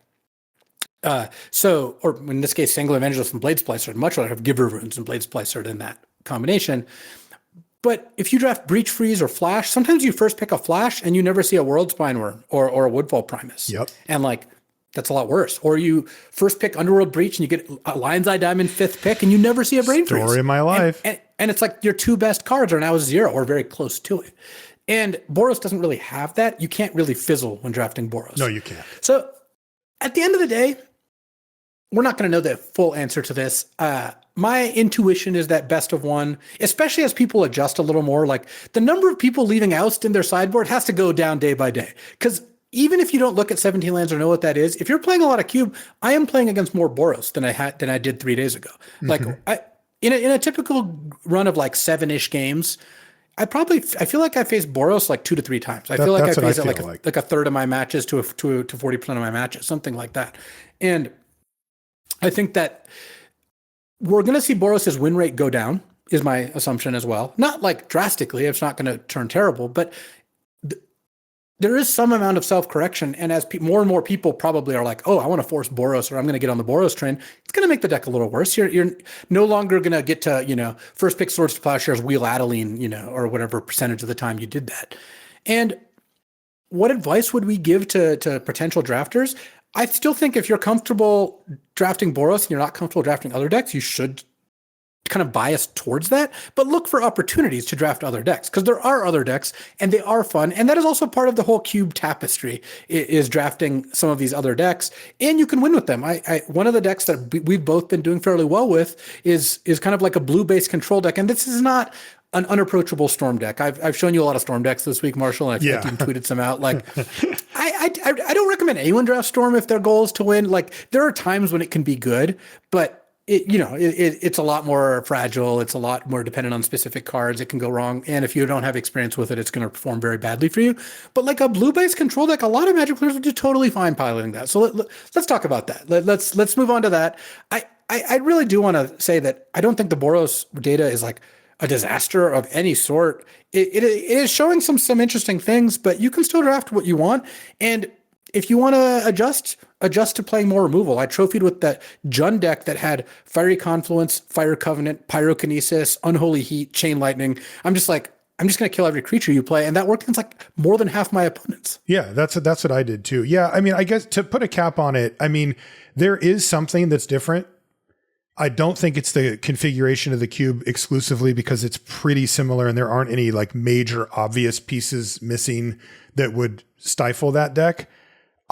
or in this case, Sanguine Evangelist and Blade Splicer, I'd much rather have Giver of Runes and Blade Splicer than that combination. But if you draft Breach Freeze or Flash, sometimes you first pick a Flash and you never see a World Spine Worm or a Woodfall Primus.
Yep.
And like, that's a lot worse. Or you first pick Underworld Breach and you get a Lion's Eye Diamond 5th pick and you never see a Brain Freeze.
Story of my life.
And it's like your 2 best cards are now 0 or very close to it. And Boros doesn't really have that. You can't really fizzle when drafting Boros.
No, you can't.
So at the end of the day, we're not going to know the full answer to this. My intuition is that best of 1, especially as people adjust a little more, like the number of people leaving Oust in their sideboard has to go down day by day. Because even if you don't look at 17 lands or know what that is, if you're playing a lot of cube, I am playing against more Boros than I did 3 days ago. Like in a typical run of like 7-ish games, I feel like I faced Boros like 2 to 3 times. I feel like I faced it like a third of my matches to 40% of my matches, something like that. And I think that we're going to see Boros's win rate go down, is my assumption as well. Not like drastically, it's not going to turn terrible, but there is some amount of self-correction. And as more and more people probably are like, oh, I want to force Boros, or I'm going to get on the Boros train, it's going to make the deck a little worse. You're no longer going to get to, first pick Swords to Plowshares, Wheel Adeline, or whatever percentage of the time you did that. And what advice would we give to potential drafters? I still think if you're comfortable drafting Boros and you're not comfortable drafting other decks, you should kind of bias towards that, but look for opportunities to draft other decks, because there are other decks and they are fun. And that is also part of the whole cube tapestry, is drafting some of these other decks, and you can win with them. One of the decks that we've both been doing fairly well with is kind of like a blue-based control deck. And this is not an unapproachable Storm deck. I've shown you a lot of Storm decks this week, Marshall, and I've even tweeted some out. Like, I don't recommend anyone draft Storm if their goal is to win. Like, there are times when it can be good, but it's a lot more fragile. It's a lot more dependent on specific cards. It can go wrong. And if you don't have experience with it, it's going to perform very badly for you. But like a blue-based control deck, a lot of Magic players would do totally fine piloting that. So let's talk about that. Let's move on to that. I really do want to say that I don't think the Boros data is like a disaster of any sort. It is showing some interesting things, but you can still draft what you want. And if you want to adjust to playing more removal. I trophied with that Jund deck that had Fiery Confluence, Fire Covenant, Pyrokinesis, Unholy Heat, Chain Lightning. I'm just going to kill every creature you play. And that worked against like more than half my opponents.
Yeah, that's what I did too. Yeah, I mean, I guess to put a cap on it, I mean, there is something that's different. I don't think it's the configuration of the cube exclusively, because it's pretty similar and there aren't any like major obvious pieces missing that would stifle that deck.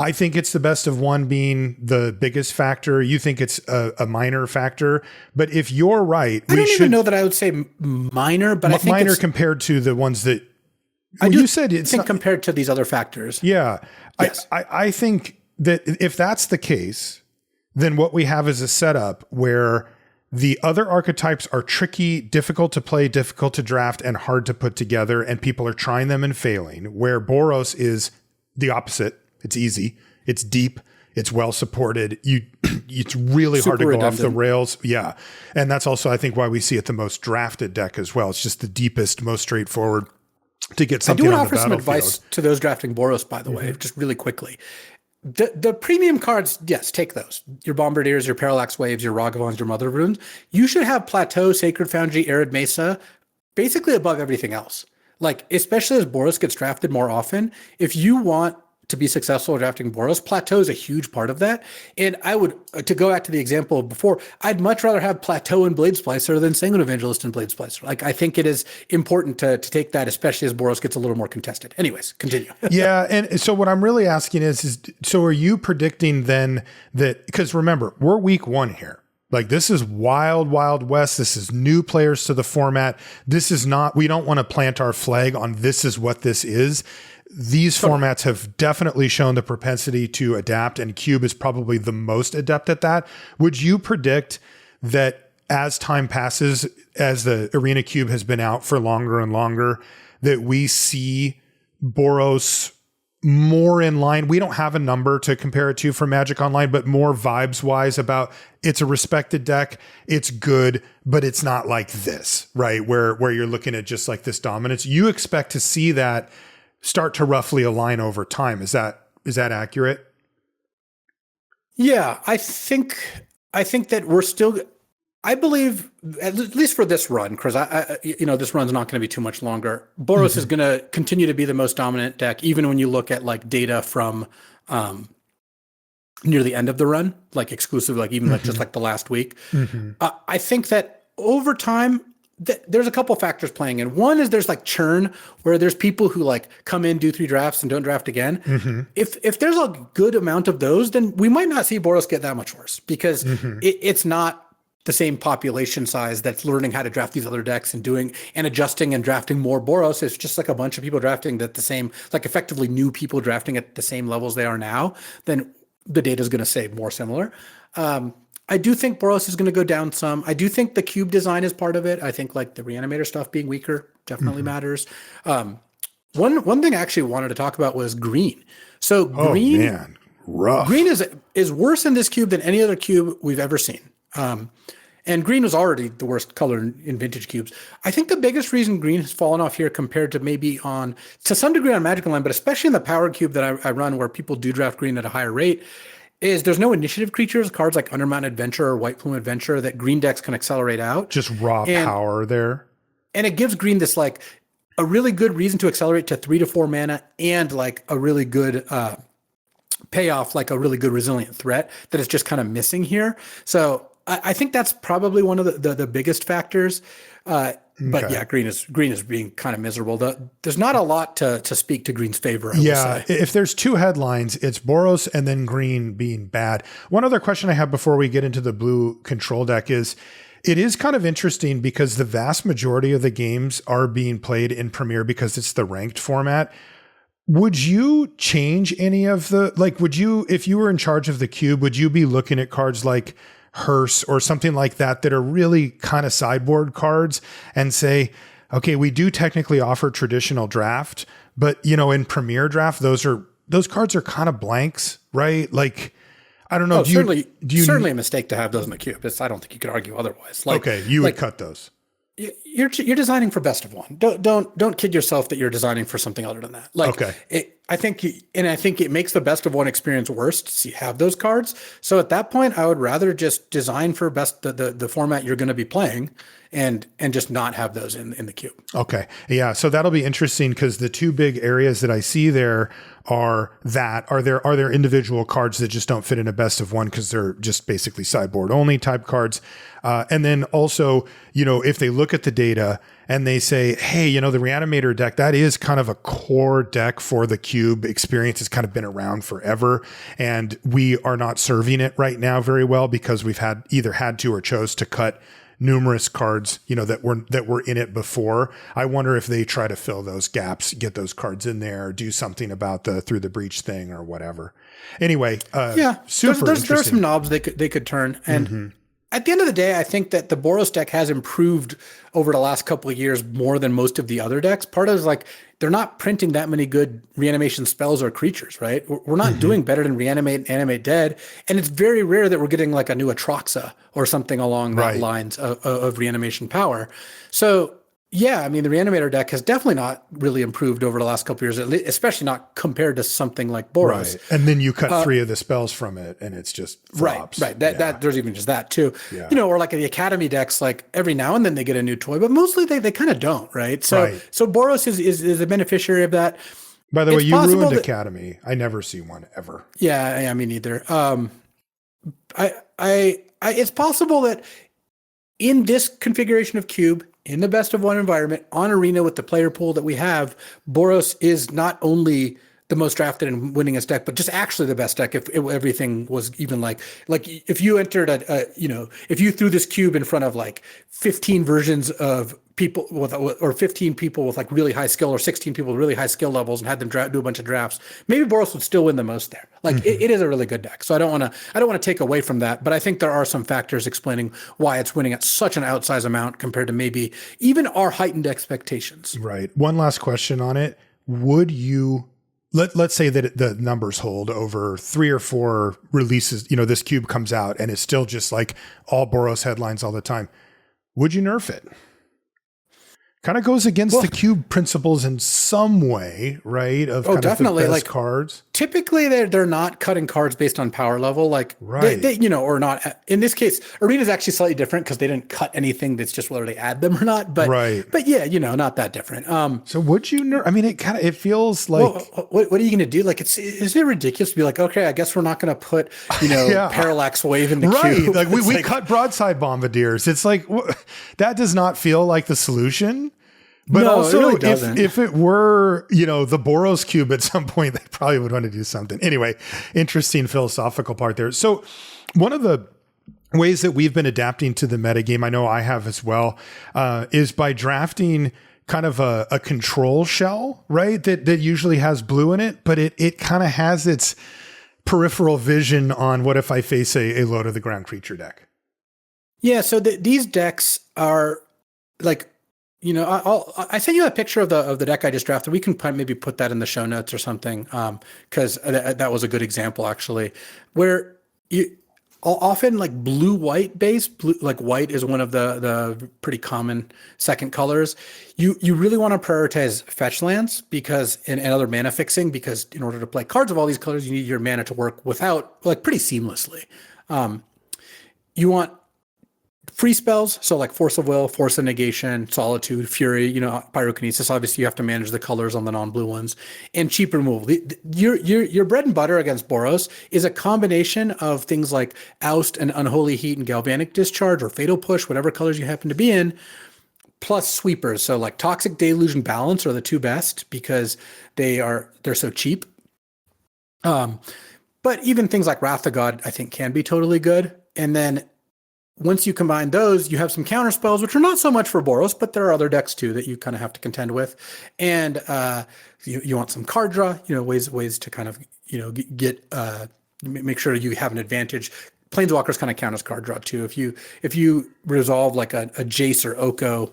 I think it's the best of one being the biggest factor. You think it's a minor factor, but if you're right,
I don't even know that I would say minor, but I think
minor compared to the ones that
you said. It's not compared to these other factors.
Yeah,
yes.
I think that if that's the case, then what we have is a setup where the other archetypes are tricky, difficult to play, difficult to draft, and hard to put together, and people are trying them and failing. Where Boros is the opposite. It's easy. It's deep. It's well supported. It's really hard to go off the rails. Yeah. And that's also, I think, why we see it the most drafted deck as well. It's just the deepest, most straightforward to get something on the battlefield. I do want to offer some advice
to those drafting Boros, by the way, just really quickly. The premium cards, yes, take those. Your Bombardiers, your Parallax Waves, your Ragavons, your Mother Runes. You should have Plateau, Sacred Foundry, Arid Mesa, basically above everything else. Like, especially as Boros gets drafted more often, if you want to be successful drafting Boros, Plateau is a huge part of that. And I would, to go back to the example of before, I'd much rather have Plateau and Blade Splicer than Sanguine Evangelist and Blade Splicer. Like, I think it is important to take that, especially as Boros gets a little more contested. Anyways, continue.
Yeah. And so what I'm really asking is so are you predicting then that, because remember, we're week 1 here. Like, this is wild, wild west. This is new players to the format. This is not, we don't want to plant our flag on this is what this is. These formats have definitely shown the propensity to adapt, and Cube is probably the most adept at that. Would you predict that as time passes, as the Arena Cube has been out for longer and longer, that we see Boros more in line? We don't have a number to compare it to for Magic Online, but more vibes wise about it's a respected deck. It's good, but it's not like this, right? Where you're looking at just like this dominance. You expect to see that start to roughly align over time. Is that accurate?
Yeah, I think that we're still, I believe, at least for this run, because this run's not going to be too much longer. Boros is going to continue to be the most dominant deck, even when you look at like data from near the end of the run, like exclusive, like even like just like the last week. I think that over time, there's a couple factors playing in. One is there's like churn, where there's people who like come in, do 3 drafts and don't draft again. If there's a good amount of those, then we might not see Boros get that much worse, because it's not the same population size that's learning how to draft these other decks and doing and adjusting and drafting more Boros. It's just like a bunch of people drafting at the same, like effectively new people drafting at the same levels they are now, then the data is going to say more similar. I do think Boros is going to go down some. I do think the cube design is part of it. I think like the reanimator stuff being weaker definitely matters. One thing I actually wanted to talk about was green. So green,
man, rough.
Green is worse in this cube than any other cube we've ever seen. And green was already the worst color in vintage cubes. I think the biggest reason green has fallen off here compared to maybe to some degree on Magic Online, but especially in the power cube that I run where people do draft green at a higher rate, is there's no initiative creatures, cards like Undermount Adventure or White Plume Adventure that green decks can accelerate out.
Just raw power there.
And it gives green this like a really good reason to accelerate to 3 to 4 mana and like a really good payoff, like a really good resilient threat that is just kind of missing here. So I think that's probably one of the biggest factors. But yeah, green is being kind of miserable. There's not a lot to speak to green's favor. I will say.
If there's two headlines, it's Boros and then green being bad. One other question I have before we get into the blue control deck is, it is kind of interesting because the vast majority of the games are being played in Premier because it's the ranked format. Would you change any of if you were in charge of the cube, would you be looking at cards like Hearse or something like that are really kind of sideboard cards and say, okay, we do technically offer traditional draft, but in Premier Draft, those cards are kind of blanks, right? Like, I don't know.
Certainly a mistake to have those in the cube. I don't think you could argue otherwise.
You would cut those.
You're designing for best of one. Don't kid yourself that you're designing for something other than that. I think it makes the best of one experience worse to have those cards. So at that point, I would rather just design for the format you're going to be playing, and just not have those in the cube.
Okay, yeah. So that'll be interesting because the two big areas that I see there are there individual cards that just don't fit in a best of one because they're just basically sideboard only type cards. And then also, if they look at the data and they say, hey, the Reanimator deck, that is kind of a core deck for the cube experience. It's kind of been around forever. And we are not serving it right now very well because we've either had to or chose to cut numerous cards, that were in it before. I wonder if they try to fill those gaps, get those cards in there, do something about the Through the Breach thing or whatever. Anyway, super interesting. There are some
knobs they could turn. And at the end of the day, I think that the Boros deck has improved over the last couple of years more than most of the other decks. Part of it is like they're not printing that many good reanimation spells or creatures, right? We're not doing better than Reanimate and Animate Dead. And it's very rare that we're getting like a new Atraxa or something along that lines of reanimation power. So yeah, I mean, the Reanimator deck has definitely not really improved over the last couple of years, especially not compared to something like Boros.
Right. And then you cut 3 of the spells from it and it's just flops.
Right. That there's even just that too. Yeah. Or like the Academy decks, like every now and then they get a new toy, but mostly they kind of don't, right? So Boros is a beneficiary of that.
By the way, you ruined Academy. I never see one ever.
Yeah, me neither. It's possible that in this configuration of cube, in the best of one environment, on Arena with the player pool that we have, Boros is not only the most drafted and winningest deck, but just actually the best deck if everything was even like if you entered if you threw this cube in front of like 15 versions of people or 15 people with like really high skill or 16 people with really high skill levels and had them do a bunch of drafts, maybe Boros would still win the most there. Like it is a really good deck. So I don't want to take away from that, but I think there are some factors explaining why it's winning at such an outsized amount compared to maybe even our heightened expectations.
Right. One last question on it. Would you let's say that the numbers hold over 3 or 4 releases, this cube comes out and it's still just like all Boros headlines all the time. Would you nerf it? Kind of goes against the cube principles in some way, right? Of
definitely
the best cards.
Typically, they're not cutting cards based on power level, they or not. In this case, Arena is actually slightly different because they didn't cut anything that's just whether they add them or not. But yeah, not that different.
So would you nerf? I mean, it feels like
what are you going to do? Like, is it ridiculous to be like, okay, I guess we're not going to put Parallax Wave in the cube.
Like we cut broadside bombardiers. It's like that does not feel like the solution. But
no,
also,
it really doesn't.
If it were, the Boros cube at some point, they probably would want to do something. Anyway, interesting philosophical part there. So one of the ways that we've been adapting to the metagame, I know I have as well, is by drafting kind of a control shell, right? That usually has blue in it, but it kind of has its peripheral vision on what if I face a low to the ground creature deck.
Yeah, so these decks are like, I sent you a picture of the deck I just drafted. We can maybe put that in the show notes or something, because that was a good example actually, where you often like blue-white base, like white is one of the pretty common second colors. You really want to prioritize fetch lands and other mana fixing, because in order to play cards of all these colors, you need your mana to work without like pretty seamlessly. You want free spells, so like Force of Will, Force of Negation, Solitude, Fury, Pyrokinesis. Obviously, you have to manage the colors on the non-blue ones, and cheap removal. Your bread and butter against Boros is a combination of things like Oust and Unholy Heat and Galvanic Discharge or Fatal Push, whatever colors you happen to be in, plus sweepers. So like Toxic Deluge and Balance are the two best because they're so cheap. But even things like Wrath of God, I think, can be totally good. And then once you combine those, you have some counter spells, which are not so much for Boros, but there are other decks too that you kind of have to contend with. And you want some card draw, ways to kind of, make sure you have an advantage. Planeswalkers kind of count as card draw too. If you resolve like a Jace or Oko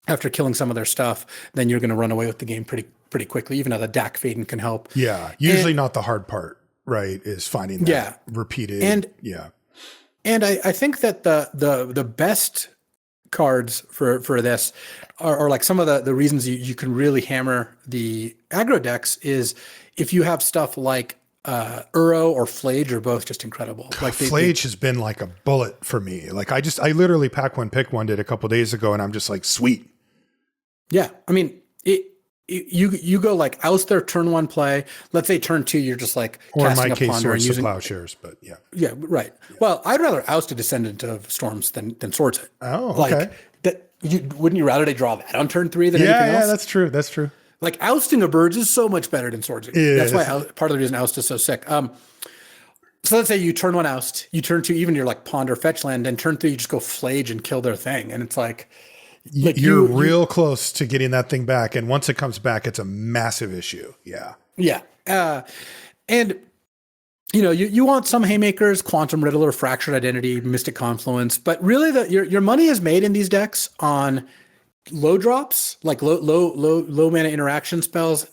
after killing some of their stuff, then you're going to run away with the game pretty quickly. Even though the Dak Faden can help.
Yeah, usually not the hard part, right? Is finding that repeated.
And I think that the best cards for this are like some of the reasons you can really hammer the aggro decks is if you have stuff like Uro or Flage are both just incredible.
Like Flage has been like a bullet for me. Like I literally pack one, pick one did a couple days ago, and I'm just like, sweet.
Yeah, I mean you go like Oust their turn one play. Let's say turn two, you're just like
or
casting
in my
a
case,
Ponder and
Swords
using
to Plowshares, but yeah.
Yeah, right. Yeah. Well, I'd rather Oust a Descendant of Storms than Swords it.
Oh, okay.
Like that, wouldn't you rather they draw that on turn three than anything else?
Yeah, that's true. That's true.
Like ousting a birds is so much better than Swords. That's why part of the reason Oust is so sick. So let's say you turn one Oust, you turn two, even you're like Ponder fetch land, and turn three you just go Flage and kill their thing, and it's like
you're real close to getting that thing back, and once it comes back, it's a massive issue. Yeah.
Yeah. And you want some haymakers, Quantum Riddler, Fractured Identity, Mystic Confluence, but really your money is made in these decks on low drops, like low mana interaction spells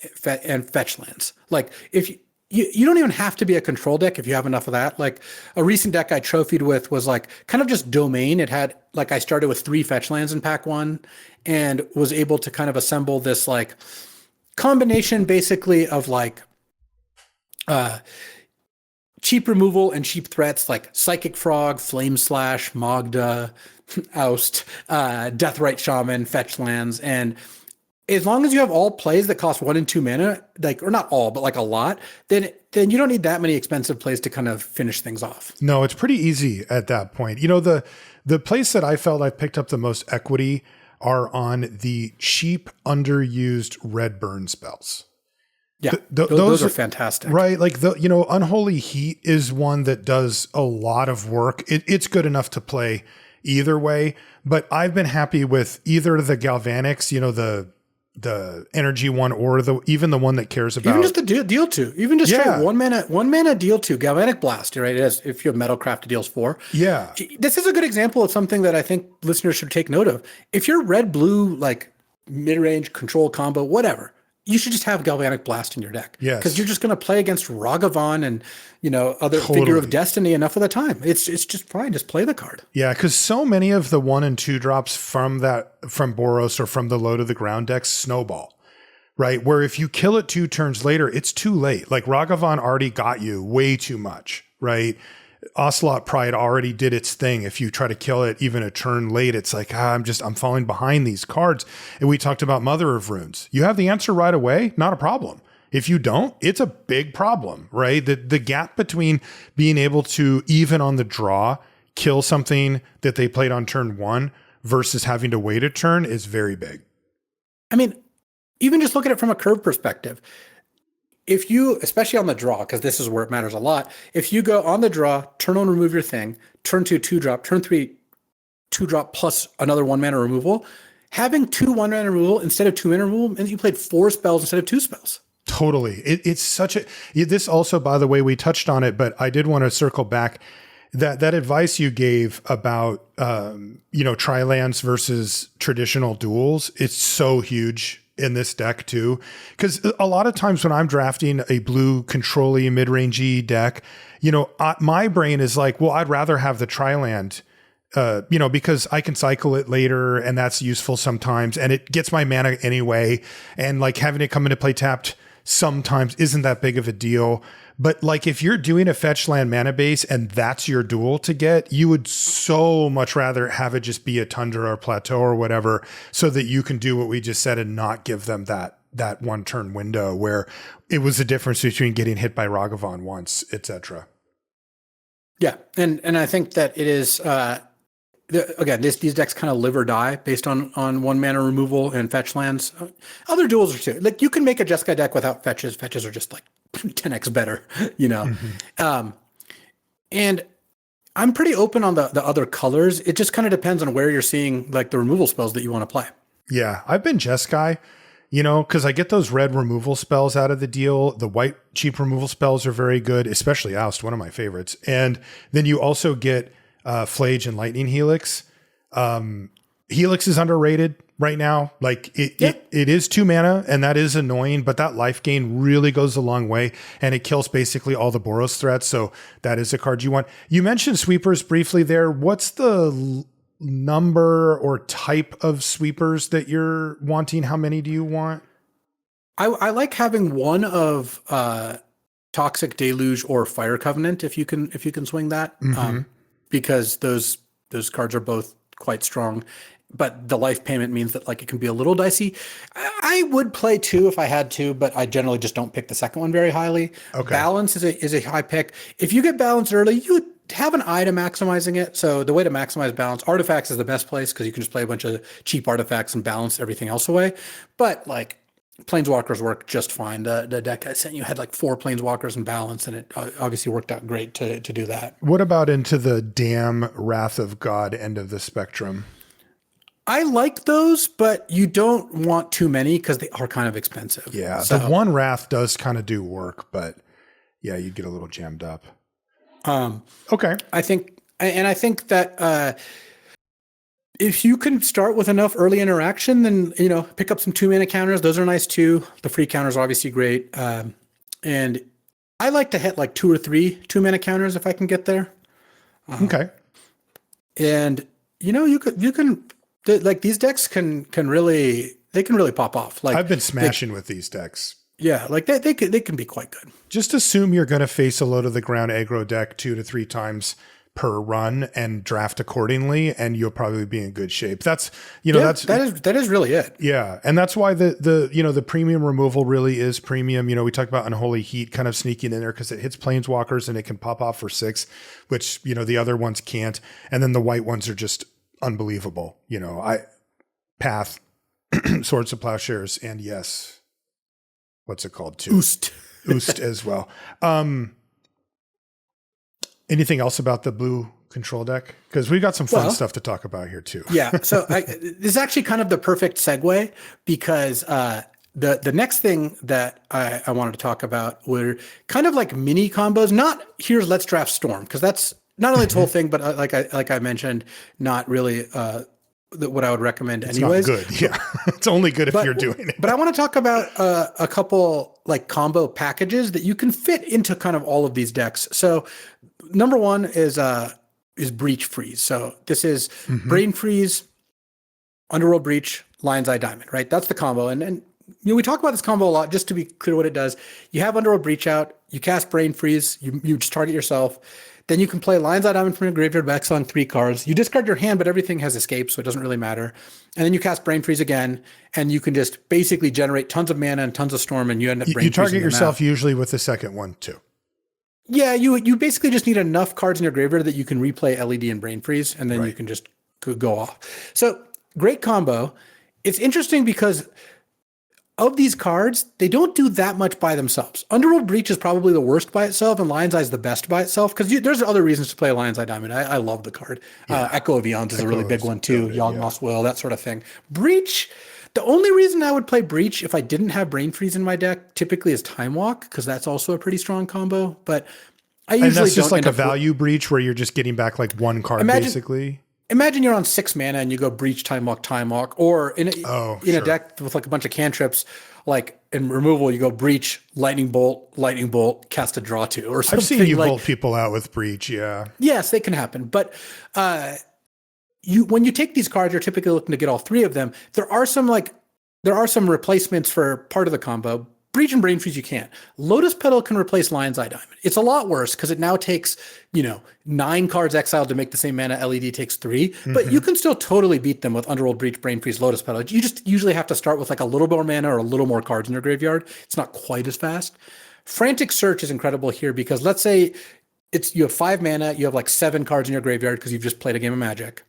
and fetch lands. Like if you don't even have to be a control deck if you have enough of that. Like a recent deck I trophied with was like kind of just domain. It had like I started with 3 fetch lands in pack 1 and was able to kind of assemble this like combination basically of like cheap removal and cheap threats like Psychic Frog, Flame Slash, Magda, Oust, Deathrite Shaman, fetch lands. And as long as you have all plays that cost 1 and 2 mana, like, or not all, but like a lot, then you don't need that many expensive plays to kind of finish things off.
No, it's pretty easy at that point. The place that I felt I picked up the most equity are on the cheap, underused red burn spells.
Yeah, those are fantastic.
Right. Like Unholy Heat is one that does a lot of work. It's good enough to play either way, but I've been happy with either the Galvanics, the energy one, or even the one that cares about
even just the deal two, even just straight one mana deal two, Galvanic Blast, right? If you have Metalcraft, it deals 4.
Yeah.
This is a good example of something that I think listeners should take note of. If you're red blue, like mid-range control combo, whatever, you should just have Galvanic Blast in your deck.
Yes.
Because you're just going to play against Ragavan and, other Figure of Destiny enough of the time. It's just fine. Just play the card.
Yeah, because so many of the 1 and 2 drops from Boros or from the low to the ground decks snowball, right? Where if you kill it 2 turns later, it's too late. Like Ragavan already got you way too much, right? Ocelot Pride already did its thing. If you try to kill it even a turn late, it's like, I'm falling behind these cards. And we talked about Mother of Runes. You have the answer right away, not a problem. If you don't, it's a big problem, right? The gap between being able to, even on the draw, kill something that they played on turn 1 versus having to wait a turn is very big.
I mean, even just look at it from a curve perspective. if you, especially on the draw, because this is where it matters a lot, if you go on the draw, turn on remove your thing, turn 2 2-drop, turn 3 2-drop plus another 1-mana removal, having 2 1-mana removal instead of 2-mana removal means you played 4 spells instead of 2 spells.
Totally. It's such a, this also, by the way, we touched on it, but I did want to circle back that advice you gave about, tri lands versus traditional duels. It's so huge in this deck too. Cause a lot of times when I'm drafting a blue control-y mid-rangey deck, my brain is like, well, I'd rather have the tri-land, because I can cycle it later and that's useful sometimes. And it gets my mana anyway. And like having it come into play tapped sometimes isn't that big of a deal. But like if you're doing a fetch land mana base and that's your duel to get, you would so much rather have it just be a tundra or plateau or whatever, so that you can do what we just said and not give them that 1 turn window where it was the difference between getting hit by Ragavan once, etc.
Yeah, and I think that it is again, these decks kind of live or die based on 1-mana removal and fetch lands. Other duels are too. Like you can make a Jeskai deck without fetches. Fetches are just like 10x better, and I'm pretty open on the other colors. It just kind of depends on where you're seeing like the removal spells that you want to play.
Yeah, I've been Jeskai, because I get those red removal spells out of the deal. The white cheap removal spells are very good, especially Oust, one of my favorites. And then you also get Flage and Lightning Helix. Helix is underrated right now. Like it is 2 mana and that is annoying, but that life gain really goes a long way and it kills basically all the Boros threats. So that is a card you want. You mentioned sweepers briefly there. What's the number or type of sweepers that you're wanting? How many do you want?
I like having one of Toxic Deluge or Fire Covenant if you can swing that. Because those cards are both quite strong, but the life payment means that like it can be a little dicey. I would play 2 if I had to, but I generally just don't pick the second one very highly. Okay. Balance is a high pick. If you get balance early, you would have an eye to maximizing it. So the way to maximize balance, artifacts is the best place because you can just play a bunch of cheap artifacts and balance everything else away. But like Planeswalkers work just fine. The deck I sent you had like 4 Planeswalkers in balance, and it obviously worked out great to do that.
What about into the damn Wrath of God end of the spectrum?
I like those, but you don't want too many because they are kind of expensive.
Yeah, so, the one Wrath does kind of do work, but yeah, you get a little jammed up. Okay.
I think that if you can start with enough early interaction, then, pick up some 2-mana counters. Those are nice too. The free counters are obviously great. And I like to hit like 2 or 3 2-mana counters if I can get there.
Okay.
And you can like these decks can really pop off. Like
I've been smashing with these decks.
Yeah, like they can be quite good.
Just assume you're going to face a low to the ground aggro deck 2 to 3 times per run and draft accordingly, and you'll probably be in good shape. That is really it. Yeah, and that's why the premium removal really is premium. We talked about Unholy Heat kind of sneaking in there because it hits Planeswalkers and it can pop off for 6, which the other ones can't. And then the white ones are just unbelievable. Path, Swords of Plowshares, and yes, what's it called too? Oost as well. Anything else about the blue control deck? Because we got some fun stuff to talk about here too.
Yeah. So this is actually kind of the perfect segue because the next thing that I wanted to talk about were kind of like mini combos. Not here's let's draft Storm, because that's not only its whole thing, but like I mentioned, not really what I would recommend anyways.
It's not good. Yeah. It's only good if you're doing it.
But I want to talk about a couple like combo packages that you can fit into kind of all of these decks. So number one is Breach Freeze. So this is Brain Freeze, Underworld Breach, Lion's Eye Diamond, right? That's the combo. And we talk about this combo a lot, just to be clear what it does. You have Underworld Breach out, you cast Brain Freeze, you just target yourself. Then you can play Lion's Eye Diamond from your graveyard by exiling 3 cards. You discard your hand, but everything has escape, so it doesn't really matter. And then you cast Brain Freeze again, and you can just basically generate tons of mana and tons of storm, and you end up brain freezing.
You target yourself usually with the second one too.
Yeah, you basically just need enough cards in your graveyard that you can replay LED and Brain Freeze, and then you can just go off. So great combo. It's interesting because of these cards, they don't do that much by themselves. Underworld Breach is probably the worst by itself, and Lion's Eye is the best by itself, because there's other reasons to play Lion's Eye Diamond. I love the card.
Yeah.
Echo of Eons is a really big one too.
Good,
Yawgmoth's Will, that sort of thing. Breach, the only reason I would play Breach if I didn't have Brain Freeze in my deck typically is Time Walk, because that's also a pretty strong combo. But I usually
and that's just
don't
like a value breach where you're just getting back like one card basically.
Imagine you're on 6 mana and you go Breach, Time Walk, or in a deck with like a bunch of cantrips, like in removal, you go Breach, Lightning Bolt, cast a draw 2 or something.
I've seen you bolt people out with Breach, yeah.
Yes, they can happen. But when you take these cards, you're typically looking to get all 3 of them. There are some replacements for part of the combo. Breach and Brain Freeze, you can't. Lotus Petal can replace Lion's Eye Diamond. It's a lot worse because it now takes, 9 cards exiled to make the same mana. LED takes 3, but you can still totally beat them with Underworld Breach, Brain Freeze, Lotus Petal. You just usually have to start with like a little more mana or a little more cards in your graveyard. It's not quite as fast. Frantic Search is incredible here because let's say you have 5 mana, you have like 7 cards in your graveyard because you've just played a game of Magic.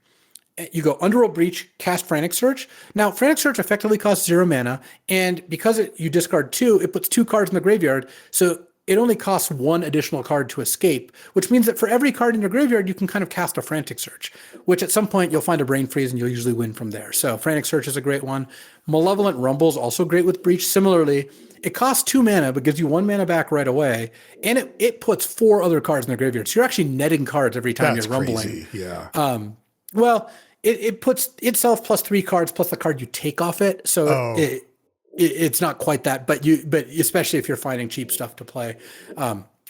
You go Underworld Breach, cast Frantic Search. Now, Frantic Search effectively costs 0 mana, and because you discard 2, it puts 2 cards in the graveyard, so it only costs 1 additional card to escape, which means that for every card in your graveyard, you can kind of cast a Frantic Search, which at some point you'll find a Brain Freeze and you'll usually win from there. So Frantic Search is a great one. Malevolent Rumble is also great with Breach. Similarly, it costs 2 mana, but gives you 1 mana back right away, and it puts 4 other cards in the graveyard. So you're actually netting cards every time you're rumbling.
Crazy. Yeah.
Well, it puts itself plus 3 cards plus the card you take off it. So it's not quite that, but especially if you're finding cheap stuff to play,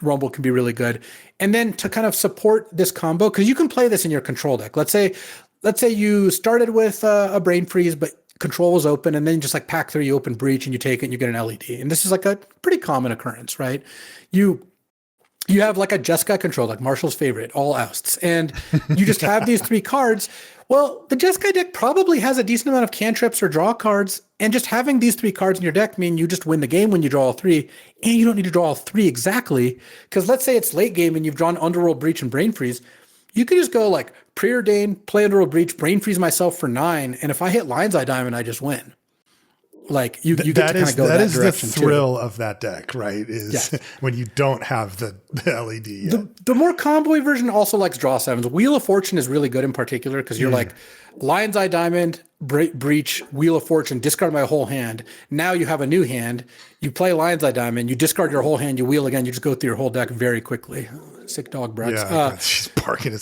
Rumble can be really good. And then to kind of support this combo, because you can play this in your control deck. Let's say you started with a Brain Freeze, but control was open, and then just like pack 3, you open Breach and you take it and you get an LED. And this is like a pretty common occurrence, right? You have like a Jeskai control, like Marshall's favorite, all ousts, and you just have these 3 cards. Well, the Jeskai deck probably has a decent amount of cantrips or draw cards, and just having these 3 cards in your deck mean you just win the game when you draw all 3, and you don't need to draw all 3 exactly, because let's say it's late game and you've drawn Underworld Breach and Brain Freeze. You could just go like Preordain, play Underworld Breach, Brain Freeze myself for 9, and if I hit Lion's Eye Diamond, I just win. Like you get to kind of go that direction.
That is the thrill of that deck, right? Is when you don't have the LED yet.
The more combo version also likes draw 7s. Wheel of Fortune is really good in particular because you're like Lion's Eye Diamond, Breach, Wheel of Fortune, discard my whole hand. Now you have a new hand. You play Lion's Eye Diamond, you discard your whole hand, you wheel again, you just go through your whole deck very quickly. Sick dog breaths.
Yeah, she's barking.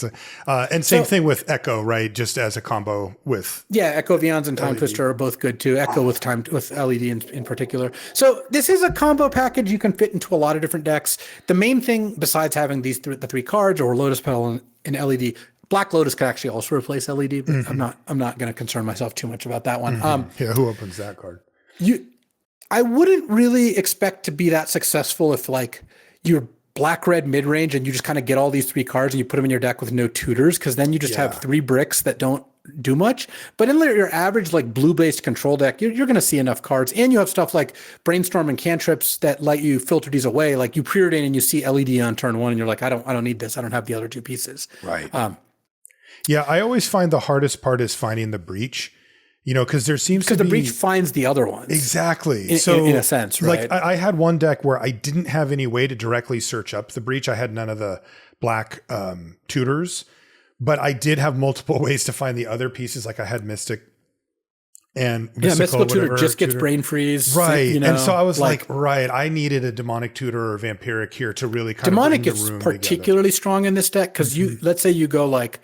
And same thing with Echo, right? Just as a combo with
Echo of Eons and Time Twister are both good too. Echo with LED in particular. So this is a combo package you can fit into a lot of different decks. The main thing, besides having the 3 cards or Lotus Petal and LED, Black Lotus could actually also replace LED, but I'm not going to concern myself too much about that one.
Who opens that card?
I wouldn't really expect to be that successful if like you're black-red mid-range and you just kind of get all these 3 cards and you put them in your deck with no tutors, because then you just have 3 bricks that don't do much. But in your average like blue-based control deck, you're going to see enough cards, and you have stuff like Brainstorm and cantrips that let you filter these away. Like you preordain and you see LED on turn 1 and you're like, I don't need this. I don't have the other 2 pieces.
Right. I always find the hardest part is finding the breach. Because there seems to be...
Because the breach finds the other ones.
Exactly.
In a sense, right?
Like I had one deck where I didn't have any way to directly search up the breach. I had none of the black tutors, but I did have multiple ways to find the other pieces. Like I had Mystic and
Mystical Tutor just gets Brain Freeze.
Right. And so I was like, I needed a Demonic Tutor or Vampiric here to really kind of bring the room
Demonic is particularly strong in this deck because let's say you go like...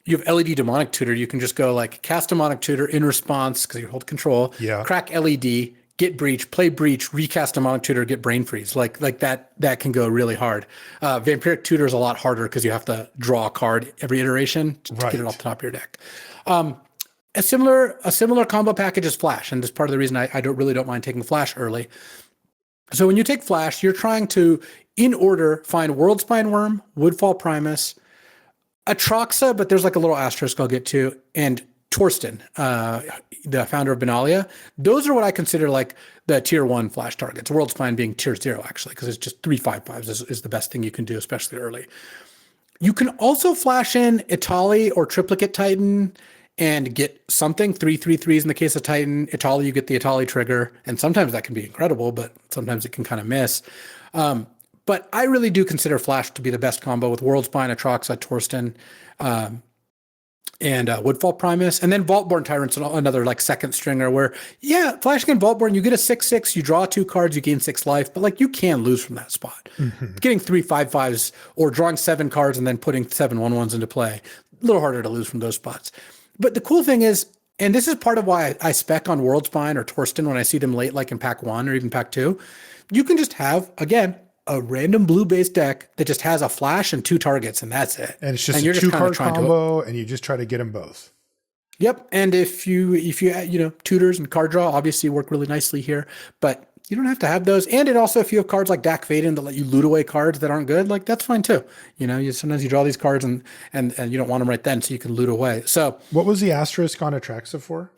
You have LED Demonic Tutor. You can just go like cast Demonic Tutor in response because you hold control.
Yeah.
Crack LED, get Breach, play Breach, recast Demonic Tutor, get Brain Freeze. Like that can go really hard. Vampiric Tutor is a lot harder because you have to draw a card every iteration to get it off the top of your deck. A similar combo package is Flash, and this is part of the reason I don't mind taking Flash early. So when you take Flash, you're trying to, in order, find Worldspine Worm, Woodfall Primus, Atraxa, but there's like a little asterisk I'll get to, and Torsten, the founder of Benalia. Those are what I consider like the tier 1 Flash targets. Worldspine being tier 0, actually, because it's just 3/5/5s is the best thing you can do, especially early. You can also flash in Itali or Triplicate Titan and get something. 3/3/3s in the case of Titan. Italy, you get the Italy trigger, and sometimes that can be incredible, but sometimes it can kind of miss. But I really do consider Flash to be the best combo with Worldspine, Atraxa, Torsten, and Woodfall Primus, and then Vaultborn Tyrant's another like second stringer where, yeah, Flash against Vaultborn, you get a 6/6, you draw 2 cards, you gain 6 life, but like you can lose from that spot. Getting 3 5/5s or drawing 7 cards and then putting 7 1/1s into play, a little harder to lose from those spots. But the cool thing is, and this is part of why I spec on Worldspine or Torsten when I see them late, like in pack 1 or even pack 2, you can just have, again, a random blue-based deck that just has a Flash and 2 targets, and that's it.
And it's just a 2-card combo, and you just try to get them both.
Yep. And if you tutors and card draw obviously work really nicely here, but you don't have to have those. And it also, if you have cards like Dak Vaden that let you loot away cards that aren't good, like that's fine too. Sometimes you draw these cards and you don't want them right then, so you can loot away. So
what was the asterisk on Atraxa for?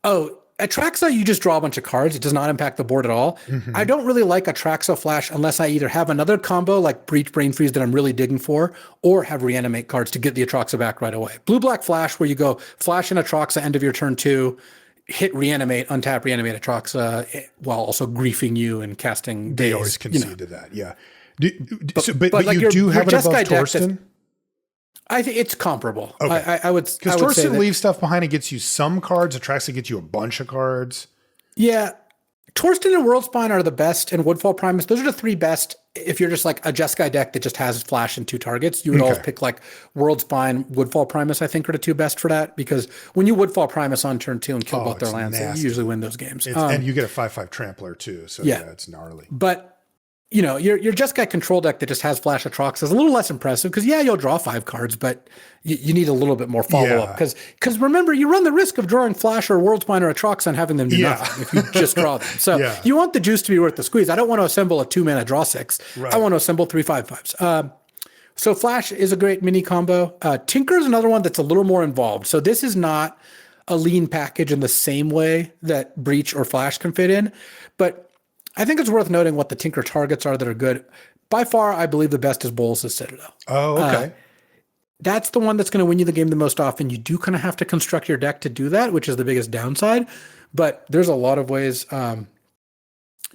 Oh, Atraxa, you just draw a bunch of cards. It does not impact the board at all. I don't really like Atraxa Flash unless I either have another combo like Breach, Brain Freeze that I'm really digging for, or have Reanimate cards to get the Atraxa back right away. Blue-Black Flash, where you go Flash and Atraxa, end of your turn 2, hit Reanimate, untap Reanimate Atraxa, while also griefing you and casting
They
days,
always concede to that, yeah.
But
like you do have it above Torsten?
I think it's comparable.
Okay.
I would,
because Torsten leaves stuff behind and gets you some cards. Atraxa gets you a bunch of cards.
Yeah. Torsten and Worldspine are the best, and Woodfall Primus. Those are the 3 best. If you're just like a Jeskai deck that just has Flash and 2 targets, you would always pick like Worldspine, Woodfall Primus, I think are the 2 best for that, because when you Woodfall Primus on turn 2 and kill both their lands, you usually win those games.
And you get a 5/5 Trampler too. So yeah, it's gnarly.
But your Jeskai control deck that just has Flash Atraxa is a little less impressive because, yeah, you'll draw 5 cards, but you need a little bit more follow-up. Because remember, you run the risk of drawing Flash or Worldspine or Atraxa and having them do nothing if you just draw them. So you want the juice to be worth the squeeze. I don't want to assemble a 2-mana draw 6. Right. I want to assemble 3 5/5s. So Flash is a great mini combo. Tinker is another one that's a little more involved. So this is not a lean package in the same way that Breach or Flash can fit in, but I think it's worth noting what the Tinker targets are that are good. By far, I believe the best is Boros' Citadel.
Oh, okay.
That's the one that's going to win you the game the most often. You do kind of have to construct your deck to do that, which is the biggest downside. But there's a lot of ways to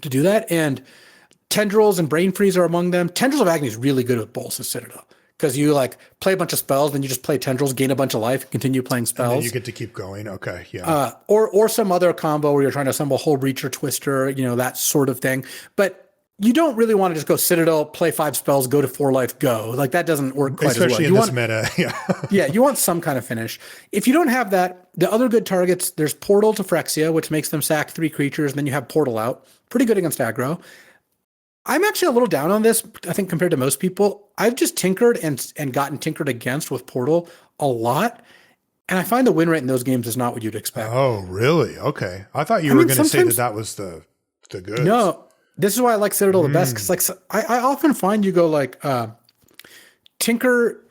do that. And Tendrils and Brain Freeze are among them. Tendrils of Agony is really good with Boros' Citadel, because you like play a bunch of spells, then you just play Tendrils, gain a bunch of life, continue playing spells.
And then you get to keep going. Okay, yeah.
Or some other combo where you're trying to assemble Whole Breach or Twister, that sort of thing. But you don't really want to just go Citadel, play 5 spells, go to 4 life, go. Like that doesn't work quite
especially
as well.
In this meta.
Yeah, you want some kind of finish. If you don't have that, the other good targets, there's Portal to Phyrexia, which makes them sack 3 creatures, and then you have Portal out. Pretty good against aggro. I'm actually a little down on this, I think, compared to most people. I've just tinkered and gotten tinkered against with Portal a lot, and I find the win rate in those games is not what you'd expect.
Oh, really? Okay. I thought you were going to say that was the goods.
No, this is why I like Citadel the best, because like I often find you go like tinker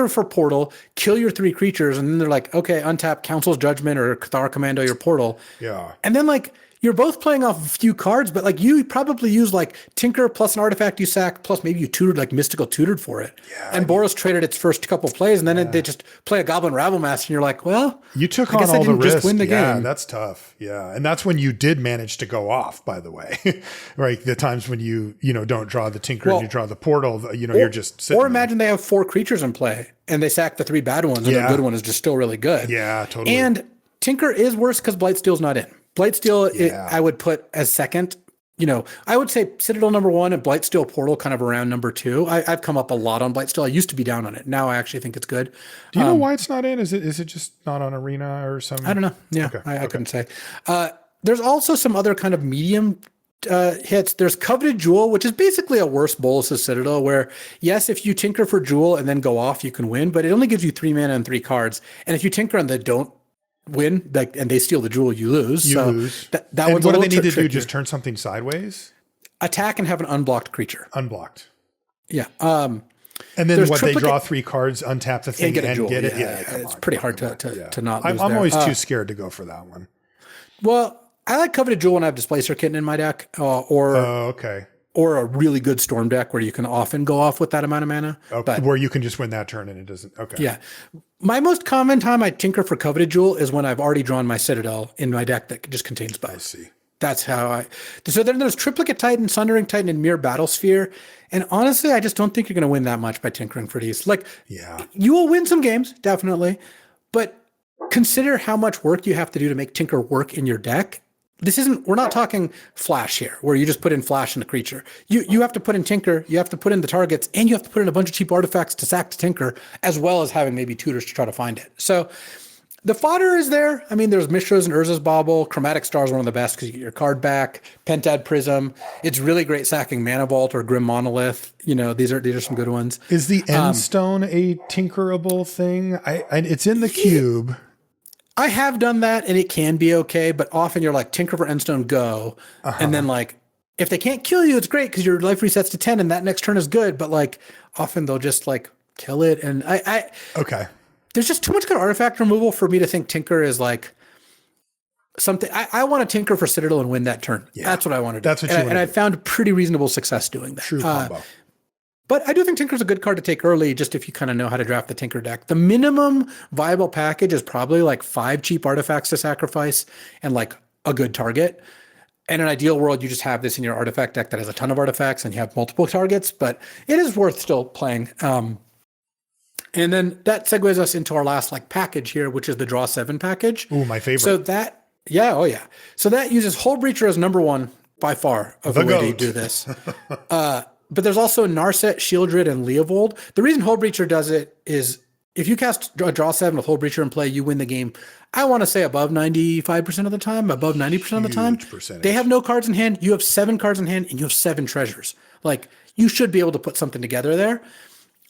for Portal, kill your 3 creatures, and then they're like, okay, untap Council's Judgment or Cathar Commando your Portal.
Yeah.
And then like you're both playing off a few cards, but like you probably use like Tinker plus an artifact you sack, plus maybe you tutored, like Mystical tutored for it. Yeah, and Boros traded its first couple plays, and then they just play a Goblin Ravelmaster, and you're like, well,
you took on all the risk. Just win the game. That's tough. Yeah, and that's when you did manage to go off, by the way. Right, the times when you don't draw the Tinker and you draw the Portal, you're just sitting
or imagine they have 4 creatures in play and they sack the 3 bad ones, and the good one is just still really good.
Yeah, totally.
And Tinker is worse because Blightsteel's not in. Blightsteel, I would put as second. I would say Citadel number 1 and Blightsteel Portal kind of around number 2. I've come up a lot on Blightsteel. I used to be down on it. Now I actually think it's good.
Do you know why it's not in? Is it just not on Arena or something?
I don't know. Yeah, okay. I couldn't say. There's also some other kind of medium hits. There's Coveted Jewel, which is basically a worse Boros' Citadel, where yes, if you tinker for Jewel and then go off, you can win, but it only gives you 3 mana and 3 cards. And if you tinker and they don't win, and they steal the jewel, you lose.
You lose.
That
and
one's
what do they need to
trickier.
do? Just turn something sideways?
Attack and have an unblocked creature.
Unblocked.
Yeah.
And then what, they draw 3 cards, untap the thing, and get it?
Yeah, it's pretty hard to not lose.
I'm always too scared to go for that one.
Well, I like Coveted Jewel when I have Displacer Kitten in my deck, or or a really good storm deck where you can often go off with that amount of mana.
Okay, where you can just win that turn and it doesn't. Okay.
Yeah. My most common time I tinker for Coveted Jewel is when I've already drawn my Citadel in my deck that just contains both.
I see.
That's how so then there's Triplicate Titan, Sundering Titan, and Mirror Battlesphere. And honestly, I just don't think you're going to win that much by tinkering for these. Like, you will win some games, definitely, but consider how much work you have to do to make Tinker work in your deck. We're not talking Flash here, where you just put in Flash in the creature. You have to put in Tinker, you have to put in the targets, and you have to put in a bunch of cheap artifacts to sack to Tinker, as well as having maybe tutors to try to find it. So the fodder is there. I mean, there's Mishra's and Urza's Bauble. Chromatic Star is one of the best because you get your card back. Pentad Prism. It's really great sacking Mana Vault or Grim Monolith. These are some good ones.
Is the Endstone a tinkerable thing? It's in the cube.
I have done that, and it can be okay, but often you're like, tinker for Endstone, go. And then, like, if they can't kill you, it's great because your life resets to 10, and that next turn is good, but, like, often they'll just, like, kill it. And
Okay.
There's just too much good artifact removal for me to think tinker is, like, something. I want to tinker for Citadel and win that turn. Yeah. That's what I want to do.
That's what you want to do.
And I found pretty reasonable success doing that.
True combo.
But I do think Tinker's a good card to take early, just if you kind of know how to draft the Tinker deck. The minimum viable package is probably like 5 cheap artifacts to sacrifice and like a good target. In an ideal world, you just have this in your artifact deck that has a ton of artifacts and you have multiple targets, but it is worth still playing. And then that segues us into our last like package here, which is the Draw 7 package.
Ooh, my favorite.
So that, So that uses Hull Breacher as number 1 by far of the way to do this. But there's also Narset, Shieldred, and Leovold. The reason Hull Breacher does it is if you cast a Draw 7 with Hull Breacher in play, you win the game, I want to say above 95% of the time, above 90% of the time.
Percentage.
They have no cards in hand. You have 7 cards in hand, and you have 7 treasures. Like, you should be able to put something together there.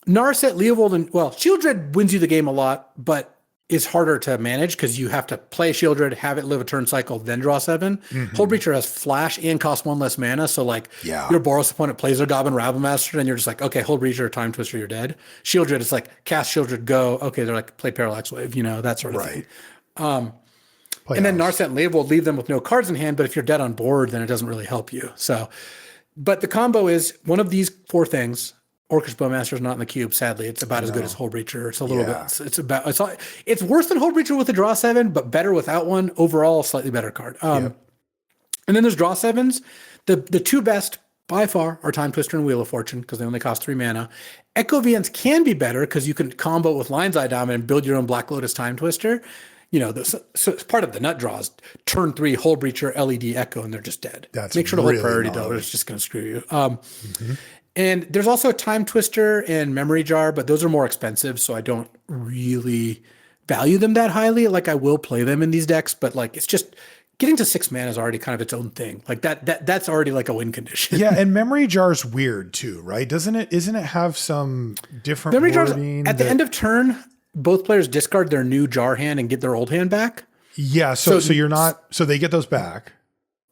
Narset, Leovold, and, Shieldred wins you the game a lot, but is harder to manage because you have to play Shieldred, have it live a turn cycle, then draw 7. Hull Breacher has flash and costs 1 less mana. So like your Boros opponent plays their Goblin Rabblemaster and you're just like, okay, Hull Breacher, Time Twister, you're dead. Shieldred, it's like cast Shieldred, go. Okay, they're like play Parallax Wave, that sort of thing. And then Narset and Leovold leave them with no cards in hand, but if you're dead on board, then it doesn't really help you. So, but the combo is one of these 4 things. Orcish Bowmaster is not in the cube. Sadly, it's about as good as Hull Breacher. It's a little bit. It's worse than Hull Breacher with a Draw 7, but better without one. Overall, slightly better card. And then there's Draw 7s. The 2 best by far are Time Twister and Wheel of Fortune because they only cost 3 mana. Echo Vians can be better because you can combo with Lion's Eye Diamond and build your own Black Lotus Time Twister. So it's part of the nut draws. Turn 3 Hull Breacher, LED Echo, and they're just dead. Make sure to hold priority though. It's just going to screw you. And there's also Time Twister and Memory Jar, but those are more expensive, so I don't really value them that highly. Like I will play them in these decks, but like it's just getting to 6 mana is already kind of its own thing. Like that's already like a win condition.
Yeah, and Memory Jar's weird too, right? Isn't it have some different
Memory Jars at the end of turn, both players discard their new jar hand and get their old hand back.
Yeah, so you're not so they get those back.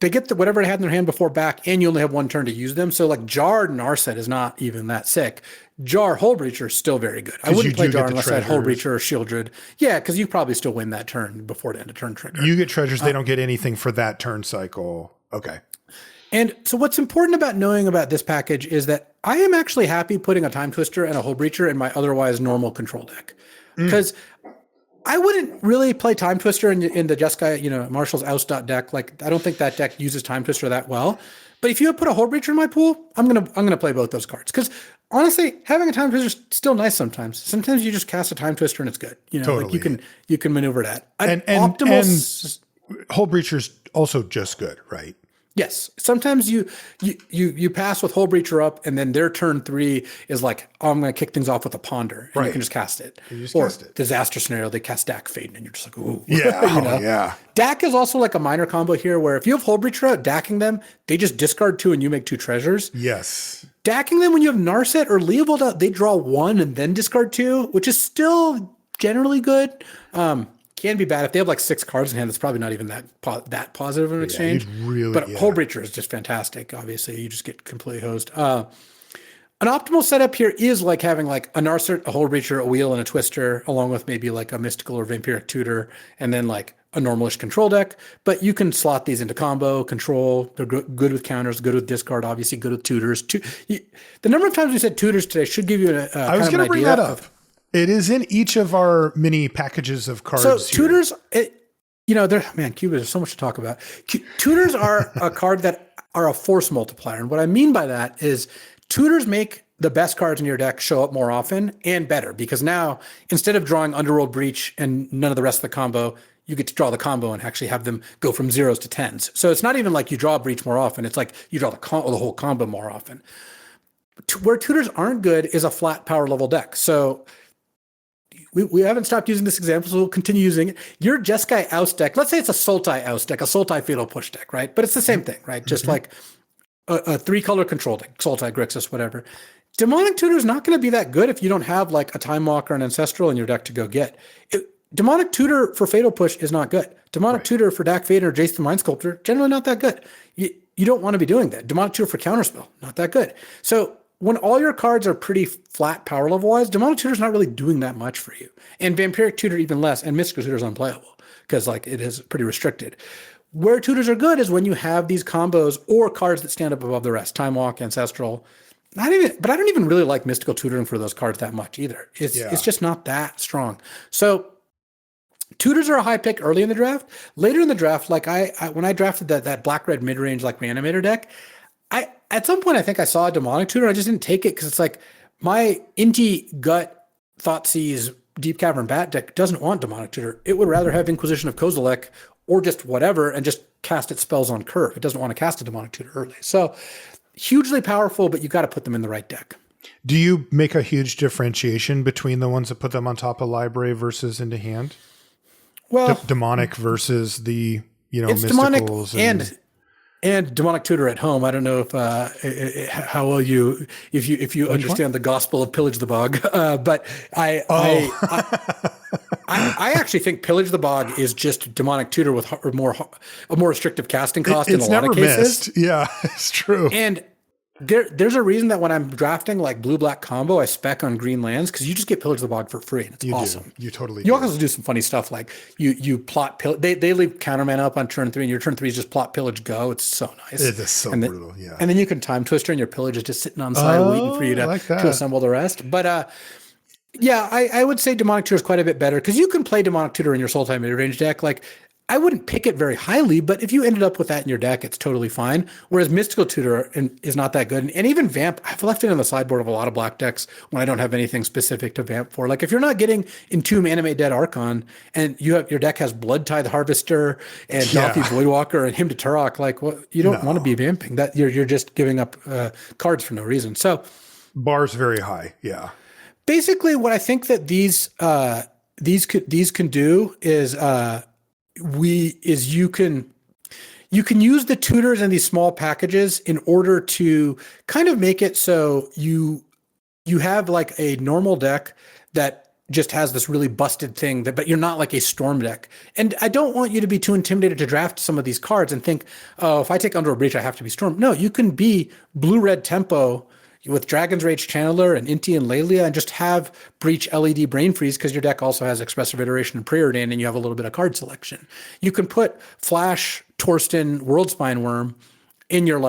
They get whatever they had in their hand before back, and you only have 1 turn to use them. So like Jar Narset is not even that sick. Jar Hull Breacher is still very good. I wouldn't play Jar unless I had Hull Breacher or Shieldred. Yeah, because you probably still win that turn before the end of turn trigger.
You get treasures. They don't get anything for that turn cycle. Okay.
And so what's important about knowing about this package is that I am actually happy putting a Time Twister and a Hull Breacher in my otherwise normal control deck. Because I wouldn't really play Time Twister in the Jeskai, Marshall's Oust deck. Like, I don't think that deck uses Time Twister that well. But if you put a Hull Breacher in my pool, I'm gonna play both those cards. Because honestly, having a Time Twister is still nice sometimes. Sometimes you just cast a Time Twister and it's good. Totally. Like you can maneuver that.
And Hull Breacher's also just good, right?
Yes. Sometimes you pass with Hull Breacher up, and then their turn 3 is like, oh, I'm going to kick things off with a Ponder, and you can just cast it. Disaster scenario, they cast Dak Faden, and you're just like, ooh.
Yeah.
Dak is also like a minor combo here, where if you have Hull Breacher out, Dacking them, they just discard 2, and you make 2 treasures.
Yes.
Dacking them when you have Narset or Leovold out, they draw 1 and then discard 2, which is still generally good. Can be bad if they have like 6 cards in hand. That's probably not even that positive of an exchange. Hull Breacher is just fantastic. Obviously, you just get completely hosed. An optimal setup here is like having like a Narset, a Hull Breacher, a Wheel, and a Twister, along with maybe like a Mystical or Vampiric Tutor, and then like a normalish control deck, but you can slot these into combo, control. They're good with counters, good with discard, obviously good with tutors. The number of times we said tutors today should give you
I was going to bring that up. It is in each of our mini packages of cards.
So tutors, Cube, there's so much to talk about. Tutors are a card that are a force multiplier. And what I mean by that is tutors make the best cards in your deck show up more often and better, because now instead of drawing Underworld Breach and none of the rest of the combo, you get to draw the combo and actually have them go from 0s to 10s. So it's not even like you draw Breach more often. It's like you draw the whole combo more often. Where tutors aren't good is a flat power level deck. So we haven't stopped using this example, so we'll continue using it. Your Jeskai Oust deck, let's say it's a Sultai Oust deck, a Sultai Fatal Push deck, right? But it's the same thing, right? Just like a 3-color control deck, Sultai, Grixis, whatever. Demonic Tutor is not going to be that good if you don't have like a Time Walker and Ancestral in your deck to go get. Demonic Tutor for Fatal Push is not good. Demonic Tutor for Dak Vader or Jace the Mind Sculptor, generally not that good. You don't want to be doing that. Demonic Tutor for Counterspell, not that good. So when all your cards are pretty flat power level wise, Demonic Tutor is not really doing that much for you. And Vampiric Tutor even less, and Mystical Tutor is unplayable because like it is pretty restricted. Where tutors are good is when you have these combos or cards that stand up above the rest. Time Walk, Ancestral. But I don't even really like Mystical Tutoring for those cards that much either. It's just not that strong. So tutors are a high pick early in the draft. Later in the draft, like I when I drafted that black-red mid-range like Reanimator deck, at some point I think I saw a Demonic Tutor. I just didn't take it because it's like my Inti Gut Thoughtseize Deep Cavern Bat deck doesn't want Demonic Tutor. It would rather have Inquisition of Kozilek or just whatever and just cast its spells on curve. It doesn't want to cast a Demonic Tutor early. So hugely powerful, but you got to put them in the right deck.
Do you make a huge differentiation between the ones that put them on top of library versus into hand?
Well,
demonic versus the
it's
mysticals
demonic and Demonic Tutor at home. I don't know if how well if you understand the gospel of Pillage the Bog, but I actually think Pillage the Bog is just Demonic Tutor with a more restrictive casting cost in a lot of cases.
Missed. Yeah, it's true.
And there's a reason that when I'm drafting like blue-black combo, I spec on green lands because you just get Pillage the Bog for free. And it's awesome.
You totally
do. You also do some funny stuff like you plot they leave counterman up on turn 3 and your turn 3 is just plot Pillage go. It's so nice.
It is so brutal, yeah.
And then you can Time Twister and your Pillage is just sitting on side waiting for you to assemble the rest. But yeah, I would say Demonic Tutor is quite a bit better because you can play Demonic Tutor in your Sultai mid-range deck. Like, I wouldn't pick it very highly, but if you ended up with that in your deck, it's totally fine. Whereas Mystical Tutor is not that good. And even Vamp, I've left it on the sideboard of a lot of black decks when I don't have anything specific to Vamp for. Like, if you're not getting Entomb, Animate Dead Archon, and your deck has Blood Tithe Harvester and Dothi Voidwalker and Hymn to Turok, like, well, you don't want to be vamping. That you're just giving up cards for no reason. So
bar's very high, yeah.
Basically, what I think that these can do is you can use the tutors and these small packages in order to kind of make it so you have like a normal deck that just has this really busted thing but you're not like a storm deck. And I don't want you to be too intimidated to draft some of these cards and think, oh, if I take Underworld Breach, I have to be storm. No, you can be blue-red tempo with Dragon's Rage Channeler and Inti and Lelia and just have Breach LED Brain Freeze because your deck also has Expressive Iteration and Preordain and you have a little bit of card selection. You can put Flash, Torsten, Worldspine Worm in your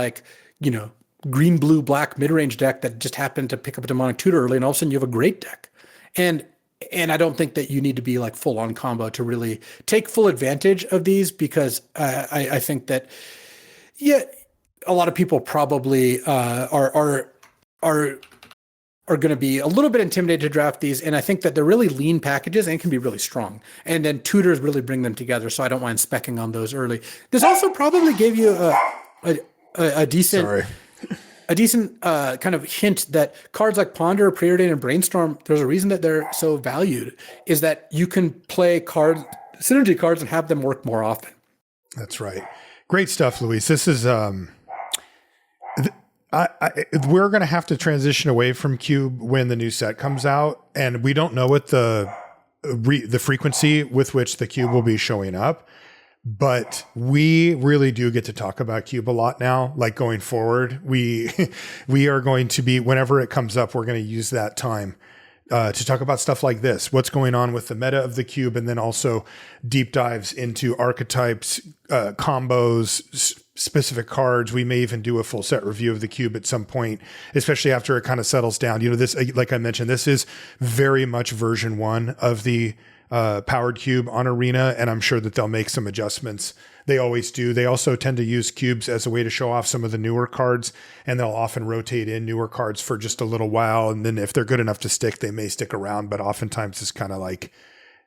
green, blue, black mid-range deck that just happened to pick up a Demonic Tutor early and all of a sudden you have a great deck. And I don't think that you need to be like full on combo to really take full advantage of these because I think that, a lot of people probably are going to be a little bit intimidated to draft these. And I think that they're really lean packages and can be really strong. And then tutors really bring them together. So I don't mind speccing on those early. This also probably gave you a decent kind of hint that cards like Ponder, Preordain, and Brainstorm, there's a reason that they're so valued, is that you can play synergy cards and have them work more often.
That's right. Great stuff, Luis. This is... we're going to have to transition away from Cube when the new set comes out, and we don't know what the frequency with which the Cube will be showing up, but we really do get to talk about Cube a lot now. Like going forward, we are going to be, whenever it comes up, we're going to use that time to talk about stuff like this, what's going on with the meta of the cube, and then also deep dives into archetypes, combos, specific cards. We may even do a full set review of the cube at some point, especially after it kind of settles down. This, like I mentioned, this is very much version 1 of the powered cube on Arena, and I'm sure that they'll make some adjustments. They always do. They also tend to use cubes as a way to show off some of the newer cards, and they'll often rotate in newer cards for just a little while. And then if they're good enough to stick, they may stick around, but oftentimes it's kind of like,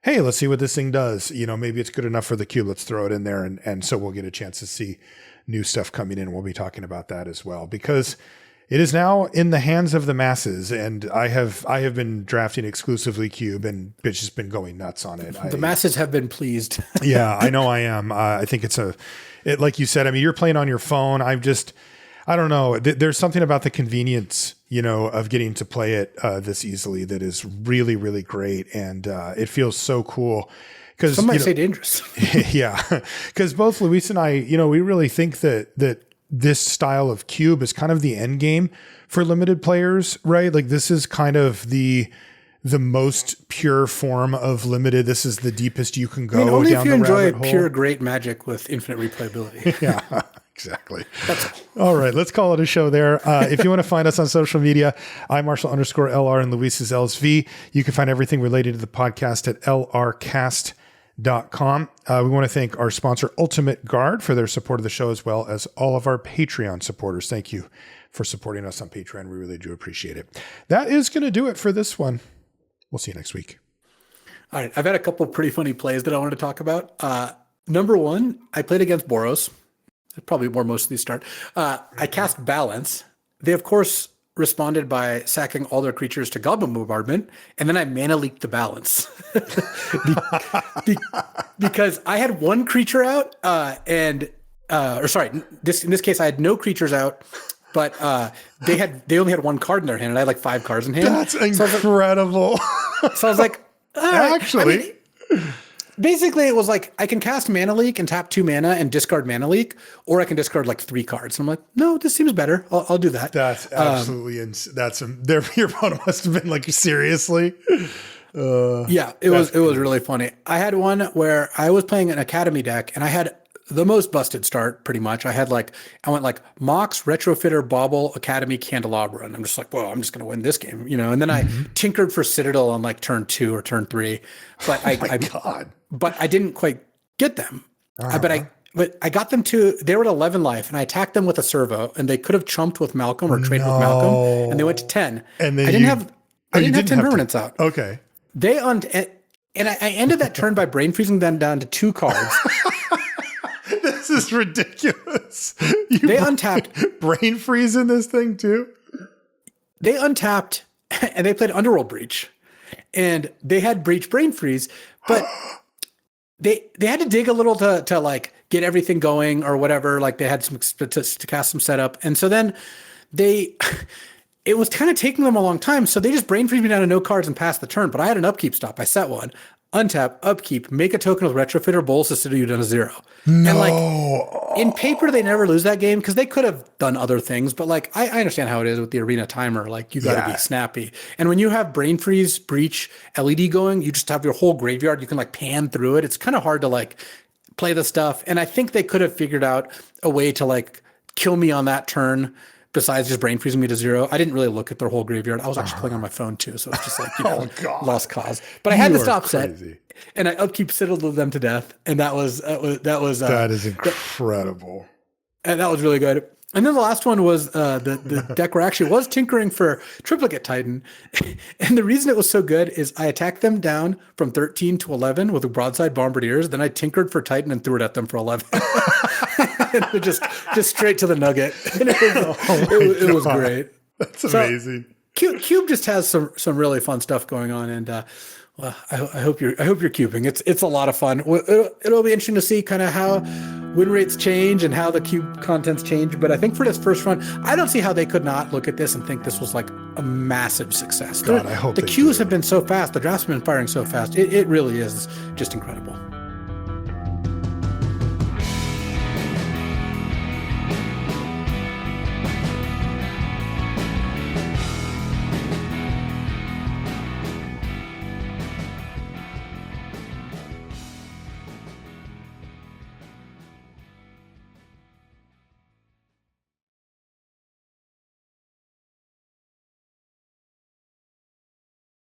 hey, let's see what this thing does. Maybe it's good enough for the cube. Let's throw it in there. And so we'll get a chance to see new stuff coming in. We'll be talking about that as well, because it is now in the hands of the masses, and I have been drafting exclusively cube, and bitch has been going nuts on it.
The masses have been pleased.
Yeah, I know I am. I think it's like you said, I mean, you're playing on your phone. I don't know. There's something about the convenience, of getting to play it this easily that is really, really great. And it feels so cool. Because
some might say dangerous.
Yeah. Because both Luis and I, we really think that this style of cube is kind of the end game for limited players, right? Like this is kind of the most pure form of limited. This is the deepest you can go.
Only
down
if you
the
enjoy
rabbit
pure
hole.
great magic with infinite replayability.
Yeah, exactly. All right, let's call it a show there. If you want to find us on social media, I'm Marshall_LR and Luis is LSV. You can find everything related to the podcast at lrcast.com. We want to thank our sponsor, Ultimate Guard, for their support of the show, as well as all of our Patreon supporters. Thank you for supporting us on Patreon. We really do appreciate it. That is going to do it for this one. We'll see you next week.
All right. I've had a couple of pretty funny plays that I wanted to talk about. Number 1, I played against Boros. Probably where most of these start. I cast Balance. They, of course, responded by sacking all their creatures to Goblin Bombardment, and then I mana leaked the Balance. Because I had one creature out, in this case, I had no creatures out, but they only had one card in their hand, and I had like 5 cards in hand.
That's incredible.
So I was like,
actually,
basically it was like, I can cast Mana Leak and tap 2 mana and discard Mana Leak, or I can discard like 3 cards. And I'm like, no, this seems better. I'll do that.
That's absolutely your opponent must have been like, seriously.
Yeah, it was really funny. I had one where I was playing an Academy deck, and I had the most busted start, pretty much. I went like Mox, Retrofitter, Bauble, Academy, Candelabra, and I'm just like, well, I'm just going to win this game, And then I tinkered for Citadel on like turn 2 or turn 3, but but I didn't quite get them. But I got them they were at 11 life, and I attacked them with a servo, and they could have chumped with Malcolm or traded with Malcolm, and they went to 10. And then I didn't have 10 permanents out.
Okay.
And I ended that turn by brain freezing them down to 2 cards.
This is ridiculous.
They untapped.
Brain freeze in this thing too?
They untapped, and they played Underworld Breach. And they had Breach Brain Freeze, but they had to dig a little to like get everything going or whatever. Like they had some to cast some setup. And so then it was kind of taking them a long time. So they just brain freeze me down to no cards and passed the turn. But I had an upkeep stop. I set one. Untap, upkeep, make a token with Retrofitter, Bowls to Citadel, you done a 0.
No.
And like in paper, they never lose that game because they could have done other things. But like I understand how it is with the arena timer. Like you got to be snappy. And when you have Brain Freeze, Breach, LED going, you just have your whole graveyard. You can like pan through it. It's kind of hard to like play the stuff. And I think they could have figured out a way to like kill me on that turn. Besides just brain freezing me to 0, I didn't really look at their whole graveyard. I was actually playing on my phone too, so it's just like lost cause. But I had the stop set, and I upkeep Citadel them to death, and that is
incredible,
and that was really good. And then the last one was the deck where I actually was tinkering for Triplicate Titan, and the reason it was so good is I attacked them down from 13 to 11 with Broadside Bombardiers. Then I tinkered for Titan and threw it at them for 11. And just straight to the nugget. And it was great.
That's amazing.
So, Cube just has some really fun stuff going on, and well, I hope you're cubing. It's a lot of fun. It'll be interesting to see kind of how win rates change and how the cube contents change. But I think for this first run, I don't see how they could not look at this and think this was like a massive success.
God, I hope
the queues have been so fast. The drafts have been firing so fast. It really is just incredible.